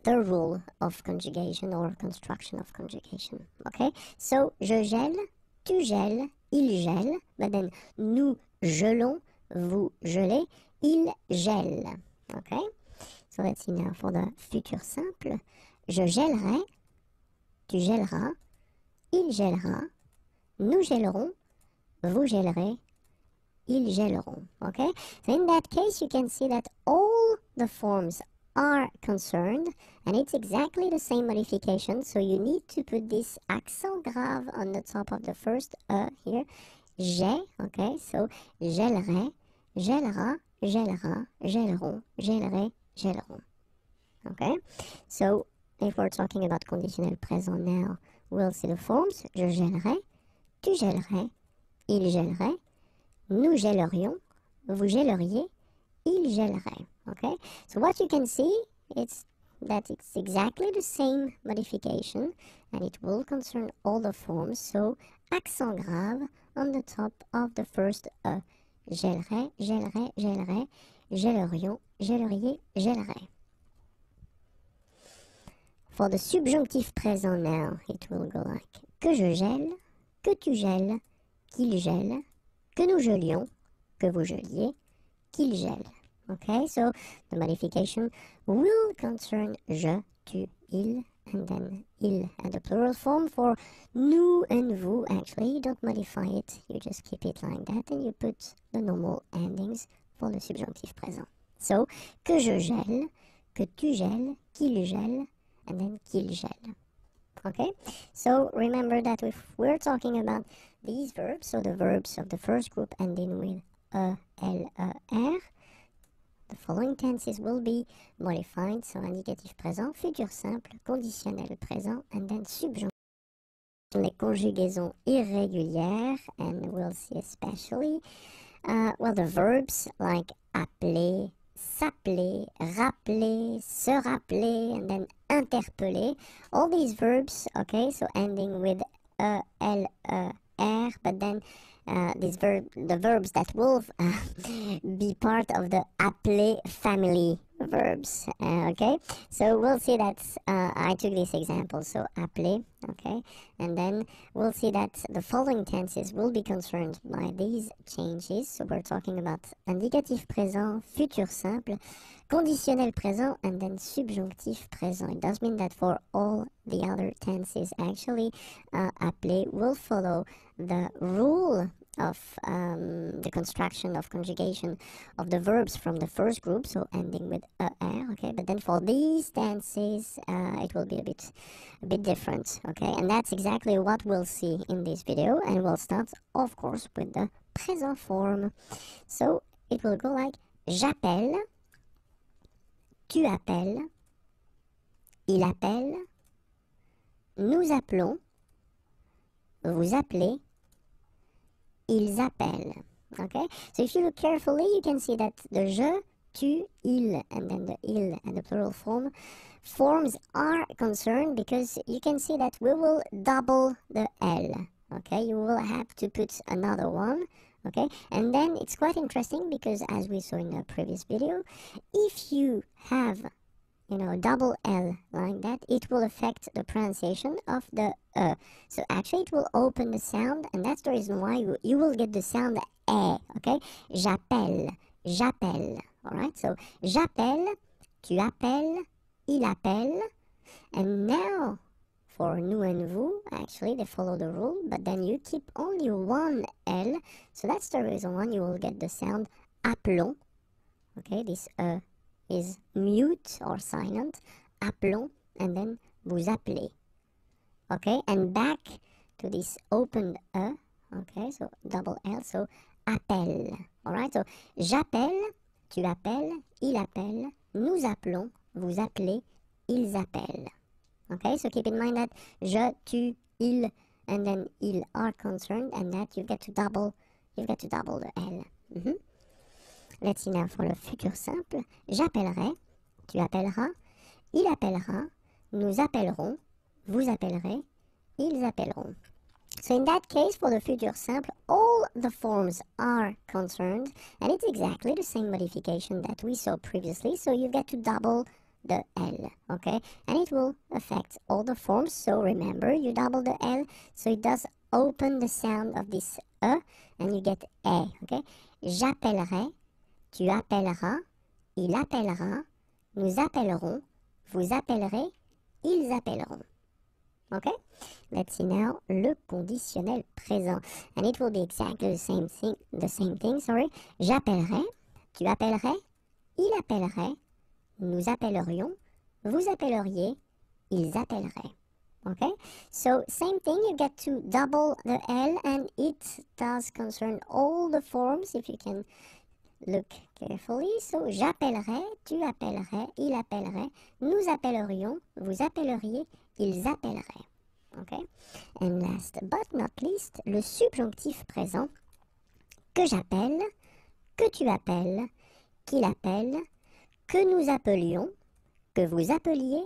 the rule of conjugation or construction of conjugation, okay? So, je gèle, tu gèles, il gèle, but then nous gelons, vous gelez, il gèle, okay? So let's see now for the futur simple. Je gèlerai, tu gèleras, il gèlera, nous gèlerons, vous gèlerez, ils gèleront, okay? So in that case, you can see that all the forms are concerned, and it's exactly the same modification, so you need to put this accent grave on the top of the first E here, j'ai, okay? So, gèlerai, gèlera, gèlera, gèleront, gèlerai, gèleront, okay? So, if we're talking about conditionnel présent now, we'll see the forms. Je gèlerai, tu gèlerais, il gèlerait, nous gèlerions, vous gèleriez, il gèlerait. Okay? So what you can see is that it's exactly the same modification, and it will concern all the forms. So accent grave on the top of the first E. Gèlerait, gèlerait, gèlerait, gèlerions, gèleriez, gèlerait. For the subjonctif présent now, it will go like que je gèle, que tu gèles, qu'il gèle, que nous gelions, que vous geliez, qu'il gèle. Okay, so the modification will concern je, tu, il, and then il and the plural form. For nous and vous, actually, you don't modify it, you just keep it like that, and you put the normal endings for the subjonctif présent. So, que je gèle, que tu gèles, qu'il gèle, and then qu'il gèle. Okay, so remember that if we're talking about these verbs, so the verbs of the first group ending with E, L, E, R, the following tenses will be modified, so indicatif présent, futur simple, conditionnel présent, and then subjonctif. Les conjugaisons irrégulières, and we'll see especially, well, the verbs like appeler, s'appeler, rappeler, se rappeler, and then interpeller. All these verbs, okay, so ending with E, L, E, R, but then the verbs that will be part of the appeler family, verbs. Okay, so we'll see that I took this example, so appeler, okay, and then we'll see that the following tenses will be concerned by these changes. So we're talking about indicatif présent, futur simple, conditionnel présent, and then subjonctif présent. It does mean that for all the other tenses, actually, appeler will follow the rule of the construction of conjugation of the verbs from the first group, so ending with er, okay, but then for these tenses it will be a bit different, okay, and that's exactly what we'll see in this video, and we'll start of course with the present form. So it will go like j'appelle, tu appelles, il appelle, nous appelons, vous appelez, ils appellent. Okay, so if you look carefully, you can see that the je, tu, il, and then the il and the plural forms are concerned, because you can see that we will double the L. Okay, you will have to put another one. Okay, and then it's quite interesting because, as we saw in the previous video, if you have, you know, double L like that, it will affect the pronunciation of the so actually it will open the sound, and that's the reason why you will get the sound eh, okay? J'appelle, j'appelle, alright? So, j'appelle, tu appelles, il appelle, and now, for nous and vous, actually they follow the rule, but then you keep only one L, so that's the reason why you will get the sound appelons, okay? This is mute or silent, appelons, and then vous appelez, okay? And back to this opened okay, so double L, so appelle, alright? So j'appelle, tu appelles, il appelle, nous appelons, vous appelez, ils appellent, okay? So keep in mind that je, tu, il, and then ils are concerned, and that you get to double the L. Let's see now for le futur simple. J'appellerai, tu appelleras, il appellera, nous appellerons, vous appellerez, ils appelleront. So in that case, for the future simple, all the forms are concerned, and it's exactly the same modification that we saw previously, so you get to double the L, okay? And it will affect all the forms, so remember, you double the L, so it does open the sound of this and you get okay? J'appellerai, tu appelleras, il appellera, nous appellerons, vous appellerez, ils appelleront. Okay? Let's see now le conditionnel présent. And it will be exactly the same thing, sorry. J'appellerai, tu appellerais, il appellerait, nous appellerions, vous appelleriez, ils appelleraient. Okay? So same thing, you get to double the L, and it does concern all the forms, if you can look carefully. So j'appellerai, tu appellerais, il appellerait, nous appellerions, vous appelleriez, ils appelleraient. Okay? And last but not least, le subjonctif présent, que j'appelle, que tu appelles, qu'il appelle, que nous appelions, que vous appeliez,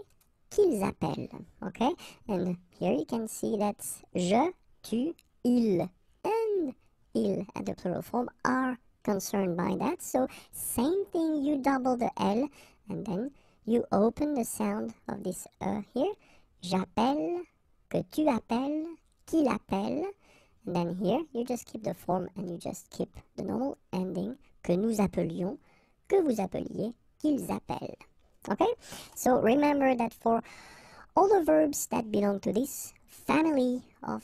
qu'ils appellent. Okay? And here you can see that je, tu, il, and il at the plural form are concerned by that. So same thing, you double the L, and then you open the sound of this here. J'appelle, que tu appelles, qu'il appelle, and then here you just keep the form and you just keep the normal ending, que nous appelions, que vous appeliez, qu'ils appellent. Okay, so remember that for all the verbs that belong to this family of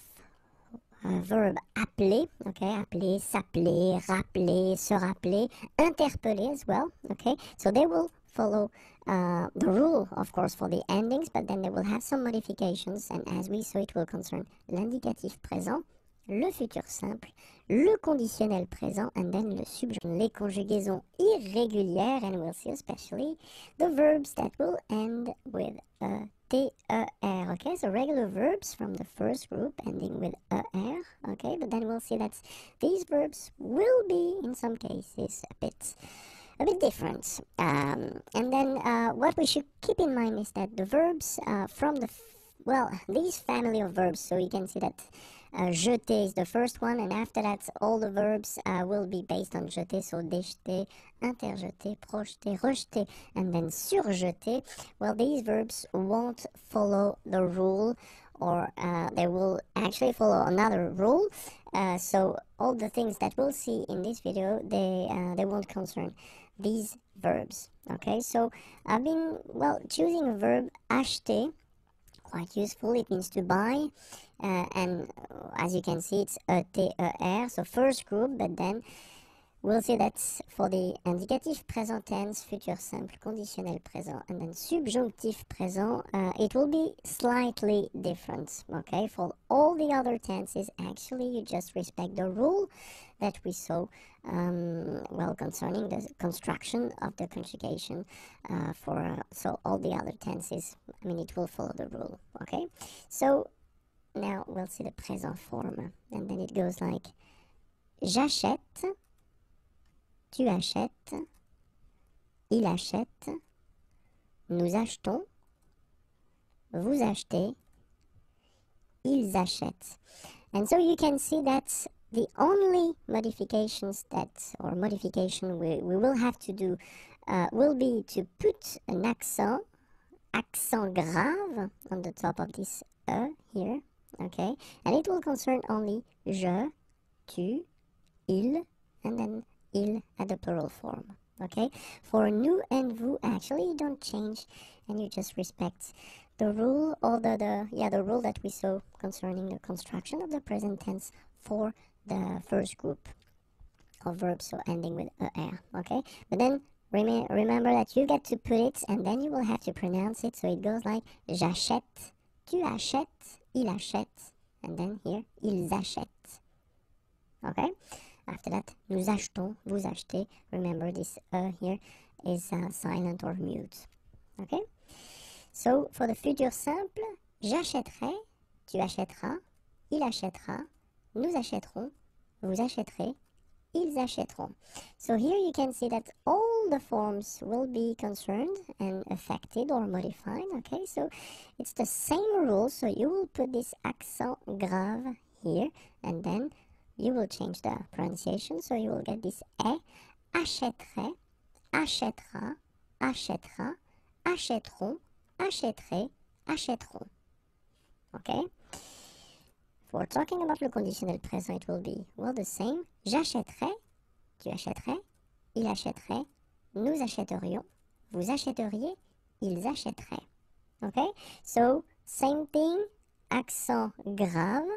verb appeler, okay, appeler, s'appeler, rappeler, se rappeler, interpeller as well, okay, so they will follow the rule, of course, for the endings, but then they will have some modifications, and as we saw, it will concern l'indicatif présent, le futur simple, le conditionnel présent, and then le subjonctif, les conjugaisons irrégulières, and we'll see especially the verbs that will end with TER, okay, so regular verbs from the first group ending with ER, okay, but then we'll see that these verbs will be, in some cases, a bit different. And then what we should keep in mind is that the verbs from these family of verbs, so you can see that jeter is the first one, and after that, all the verbs will be based on jeter. So déjeter, interjeter, projeter, rejeter, and then surjeter. Well, these verbs won't follow the rule, or they will actually follow another rule. So all the things that we'll see in this video, they won't concern these verbs. Okay, so I've been, well, choosing a verb acheter, quite useful. It means to buy, and as you can see, it's ETER, so first group, but then we'll see that for the indicatif present tense, futur simple, conditionnel présent, and then subjonctif présent, it will be slightly different, okay? For all the other tenses, actually, you just respect the rule that we saw, well, concerning the construction of the conjugation so all the other tenses, I mean, it will follow the rule, okay? So now we'll see the present form, and then it goes like j'achète, tu achètes, il achète, nous achetons, vous achetez, ils achètent. And so you can see that the only modifications modification we will have to do will be to put an accent grave on the top of this E here, okay? And it will concern only je, tu, il, and then il at the plural form, okay? For nous and vous, actually, you don't change, and you just respect the rule, or the rule that we saw concerning the construction of the present tense for the first group of verbs, so ending with er, okay? But then remember that you get to put it, and then you will have to pronounce it, so it goes like j'achète, tu achètes, il achète, and then here, ils achètent, okay? After that, nous achetons, vous achetez. Remember this here is silent or mute, okay? So, for the futur simple, j'achèterai, tu achèteras, il achètera, nous achèterons, vous achèterez, ils achèteront. So here you can see that all the forms will be concerned and affected or modified, okay? So it's the same rule, so you will put this accent grave here, and then you will change the pronunciation, so you will get this E, achèterait, achètera, achètera, achèteront, achèterait, achèteront. Okay? For talking about le conditionnel présent, it will be, well, the same. J'achèterais, tu achèterais, il achèterait, nous achèterions, vous achèteriez, ils achèteraient. Okay? So, same thing, accent grave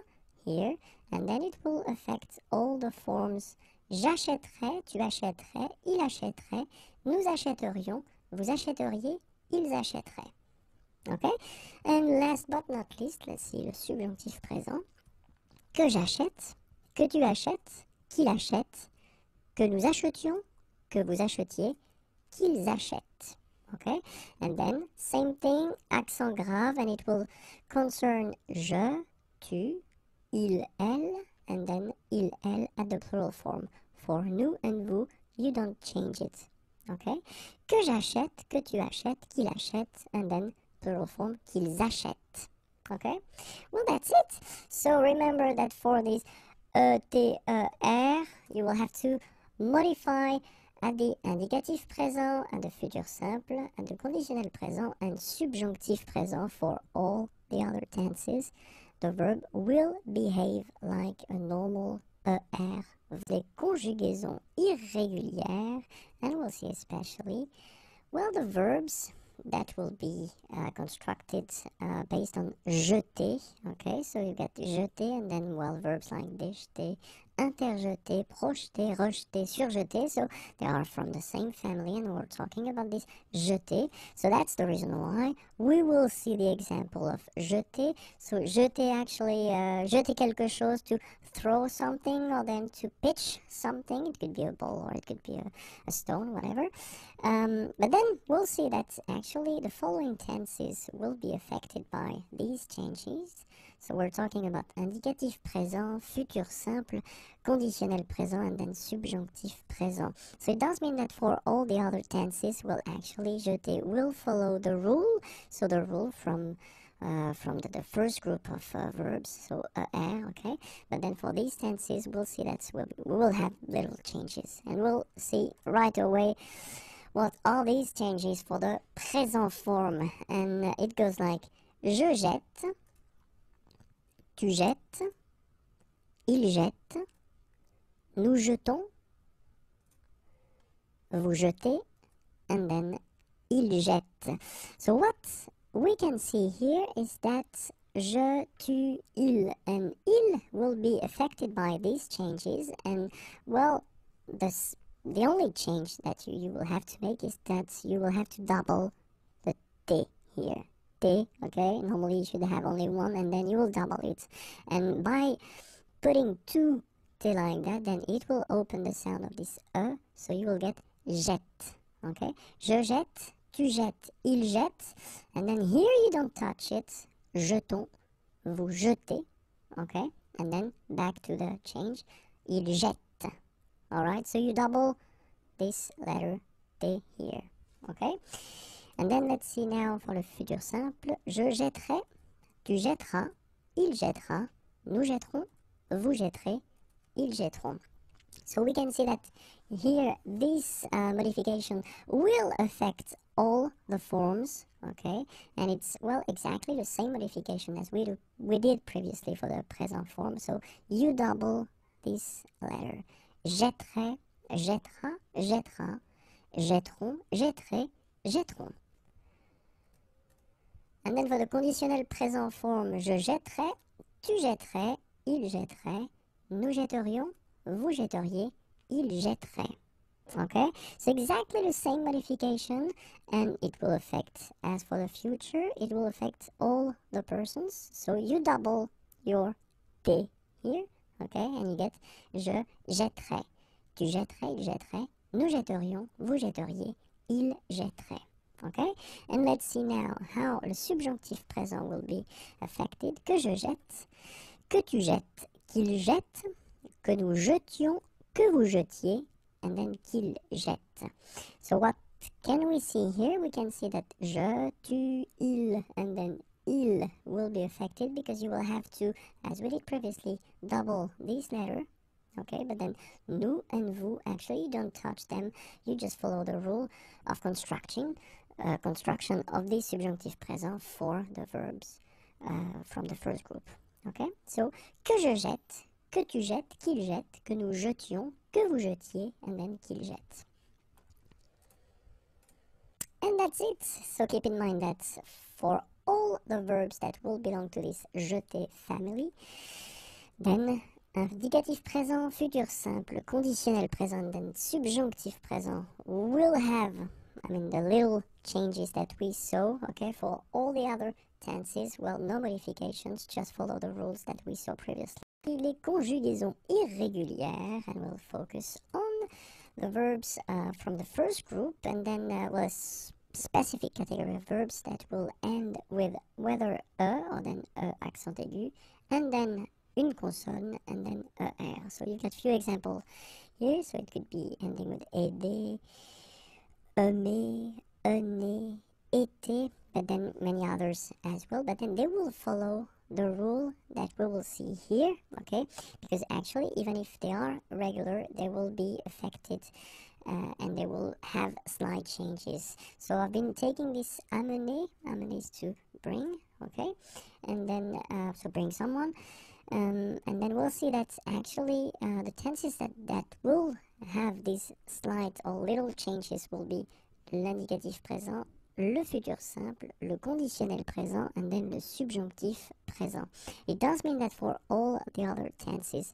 here, and then it will affect all the forms. J'achèterais, tu achèterais, il achèterait, nous achèterions, vous achèteriez, ils achèteraient. Okay? And last but not least, let's see le subjonctif présent. Que j'achète, que tu achètes, qu'il achète, que nous achetions, que vous achetiez, qu'ils achètent. Okay? And then, same thing, accent grave, and it will concern je, tu, il, elle, and then il, elle at the plural form. For nous and vous, you don't change it. Okay? Que j'achète, que tu achètes, qu'il achète, and then plural form, qu'ils achètent. Okay? Well, that's it. So remember that for this ETER, you will have to modify at the indicatif présent, and the futur simple, and the conditionnel présent, and subjonctif présent for all the other tenses. The verb will behave like a normal ER with des conjugaisons irrégulières, and we'll see especially, well, the verbs that will be constructed based on jeter, okay, so you get jeter, and then, well, verbs like déjeter, interjeter, projeter, rejeter, surjeter, so they are from the same family, and we're talking about this jeter, so that's the reason why we will see the example of jeter. So jeter, actually, jeter quelque chose, to throw something, or then to pitch something. It could be a ball, or it could be a stone, whatever. But then we'll see that actually the following tenses will be affected by these changes. So we're talking about indicatif présent, futur simple, conditionnel présent, and then subjonctif présent. So it does mean that for all the other tenses, well, actually, jeter will follow the rule. So the rule from from the first group of verbs, so er, okay? But then for these tenses, we'll see that we will have little changes. And we'll see right away what are these changes for the présent form. And it goes like, je jette, tu jettes, il jette, nous jetons, vous jetez, and then il jette. So what we can see here is that je, tu, il, and il will be affected by these changes, and well, the only change that you will have to make is that you will have to double the t here. T, okay? Normally you should have only one, and then you will double it. And by putting two t like that, then it will open the sound of this e, so you will get jette, okay? Je jette, tu jettes, il jette, and then here you don't touch it, jetons, vous jetez, okay? And then back to the change, il jette, alright? So you double this letter T here, okay? And then let's see now for le futur simple, je jetterai, tu jetteras, il jettera, nous jetterons, vous jetterez, ils jetteront. So we can see that here this modification will affect all the forms, okay? And it's, well, exactly the same modification as we did previously for the present form. So you double this letter. Jetterai, jettera, jettera, jetteront, jetterai, jetteront. And then for the conditionnel présent form, je jetterai, tu jetterais, il jetterait, nous jetterions, vous jetteriez, il jetterait. Okay, so exactly the same modification, and it will affect, as for the future, it will affect all the persons. So you double your T here, okay, and you get je jetterai, tu jetterais, il jetterait, nous jetterions, vous jetteriez, il jetterait. Okay, and let's see now how le subjonctif présent will be affected. Que je jette, que tu jettes, qu'il jette, que nous jetions, que vous jetiez, and then qu'il jette. So what can we see here? We can see that je, tu, il, and then il will be affected because you will have to, as we did previously, double this letter. Okay, but then nous and vous, actually you don't touch them, you just follow the rule of construction of the subjunctive présent for the verbs from the first group. Okay, so que je jette, que tu jettes, qu'il jette, que nous jetions, que vous jetiez, and then qu'il jette. And that's it. So keep in mind that for all the verbs that will belong to this jeter family, then indicatif présent, futur simple, conditionnel présent, then subjonctif présent will have, the little changes that we saw, okay, for all the other tenses, well, no modifications, just follow the rules that we saw previously. Les conjugaisons irrégulières, and we'll focus on the verbs from the first group, and then a specific category of verbs that will end with whether or then accent aigu, and then une consonne, and then er. So you've got few examples here, so it could be ending with aider, aimer, aimer, été, but then many others as well, but then they will follow the rule that we will see here, okay, because actually even if they are regular, they will be affected and they will have slight changes. So I've been taking this amener is to bring, okay, and then so bring someone, and then we'll see that actually the tenses that will have these slight or little changes will be l'indicatif présent, le futur simple, le conditionnel présent, and then le subjonctif présent. It does mean that for all the other tenses,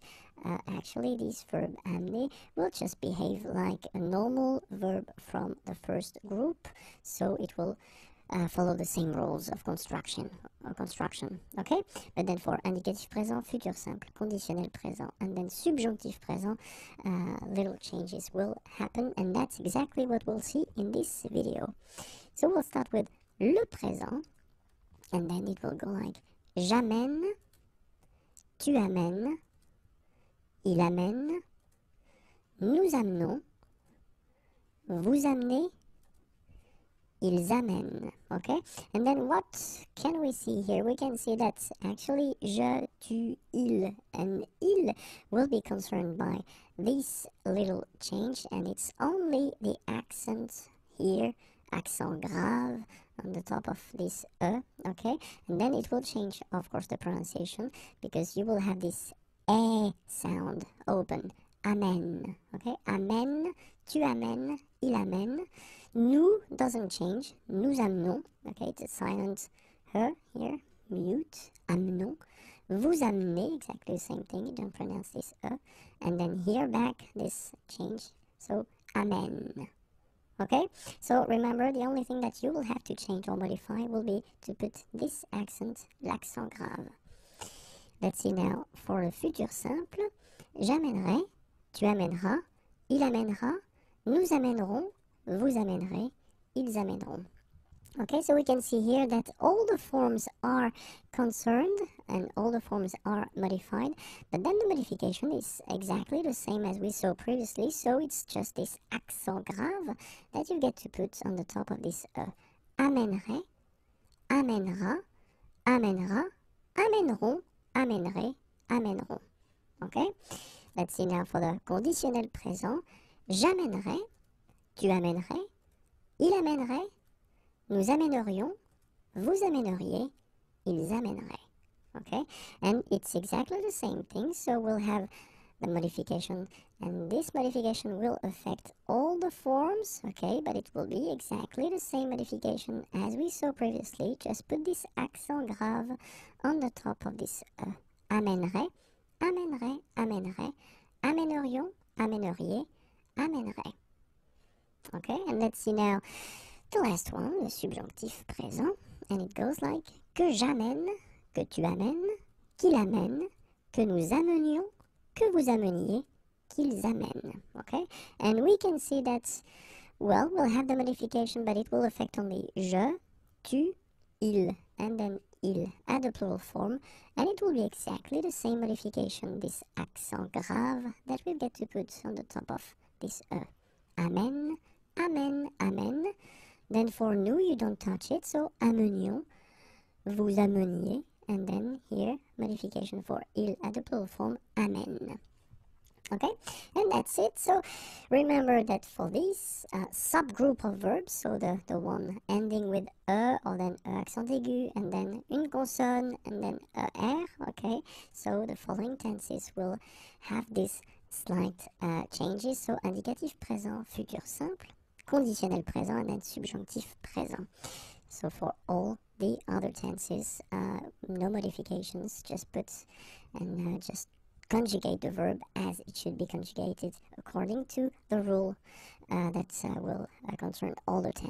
actually this verb amener will just behave like a normal verb from the first group, so it will follow the same rules of construction, okay? But then for indicatif présent, futur simple, conditionnel présent, and then subjonctif présent, little changes will happen, and that's exactly what we'll see in this video. So we'll start with le présent, and then it will go like j'amène, tu amènes, il amène, nous amenons, vous amenez, ils amènent. Okay? And then what can we see here? We can see that actually je, tu, il, and il will be concerned by this little change, and it's only the accent here, accent grave, on the top of this okay? And then it will change, of course, the pronunciation, because you will have this sound open. Amen. Okay? Amen, tu amènes, il amène. Nous doesn't change. Nous amenons. Okay, it's a silent her here. Mute. Amenons. Vous amenez. Exactly the same thing. You don't pronounce this and then here back this change. So amen. Okay, so remember, the only thing that you will have to change or modify will be to put this accent, l'accent grave. Let's see now for the futur simple. J'amènerai, tu amèneras, il amènera, nous amènerons, vous amènerez, ils amèneront. Okay, so we can see here that all the forms are concerned and all the forms are modified, but then the modification is exactly the same as we saw previously, so it's just this accent grave that you get to put on the top of this amènerait, amènera, amènera, amèneront, amènerait, amèneront. Okay, let's see now for the conditionnel présent. J'amènerai, tu amènerais, il amènerait, nous amènerions, vous amèneriez, ils amèneraient. Okay, and it's exactly the same thing, so we'll have the modification, and this modification will affect all the forms, okay, but it will be exactly the same modification as we saw previously. Just put this accent grave on the top of this amènerait, amènerait, amènerait, amènerions, amèneriez, amènerait. Okay, and let's see now the last one, le subjonctif présent, and it goes like que j'amène, que tu amènes, qu'il amène, que nous amenions, que vous ameniez, qu'ils amènent. Okay, and we can see that, well, we'll have the modification, but it will affect only je, tu, il, and then il add the plural form, and it will be exactly the same modification, this accent grave that we get to put on the top of this amen, amen, amen. Then for nous, you don't touch it, so amenions, vous ameniez, and then here, modification for il add the plural form, amen. Okay, and that's it. So remember that for this subgroup of verbs, so the one ending with or then accent aigu, and then une consonne, and then r, okay, so the following tenses will have these slight changes. So indicatif présent, futur simple, conditionnel présent, and then subjonctif présent. So for all the other tenses, no modifications, just put and just conjugate the verb as it should be conjugated according to the rule that will concern all the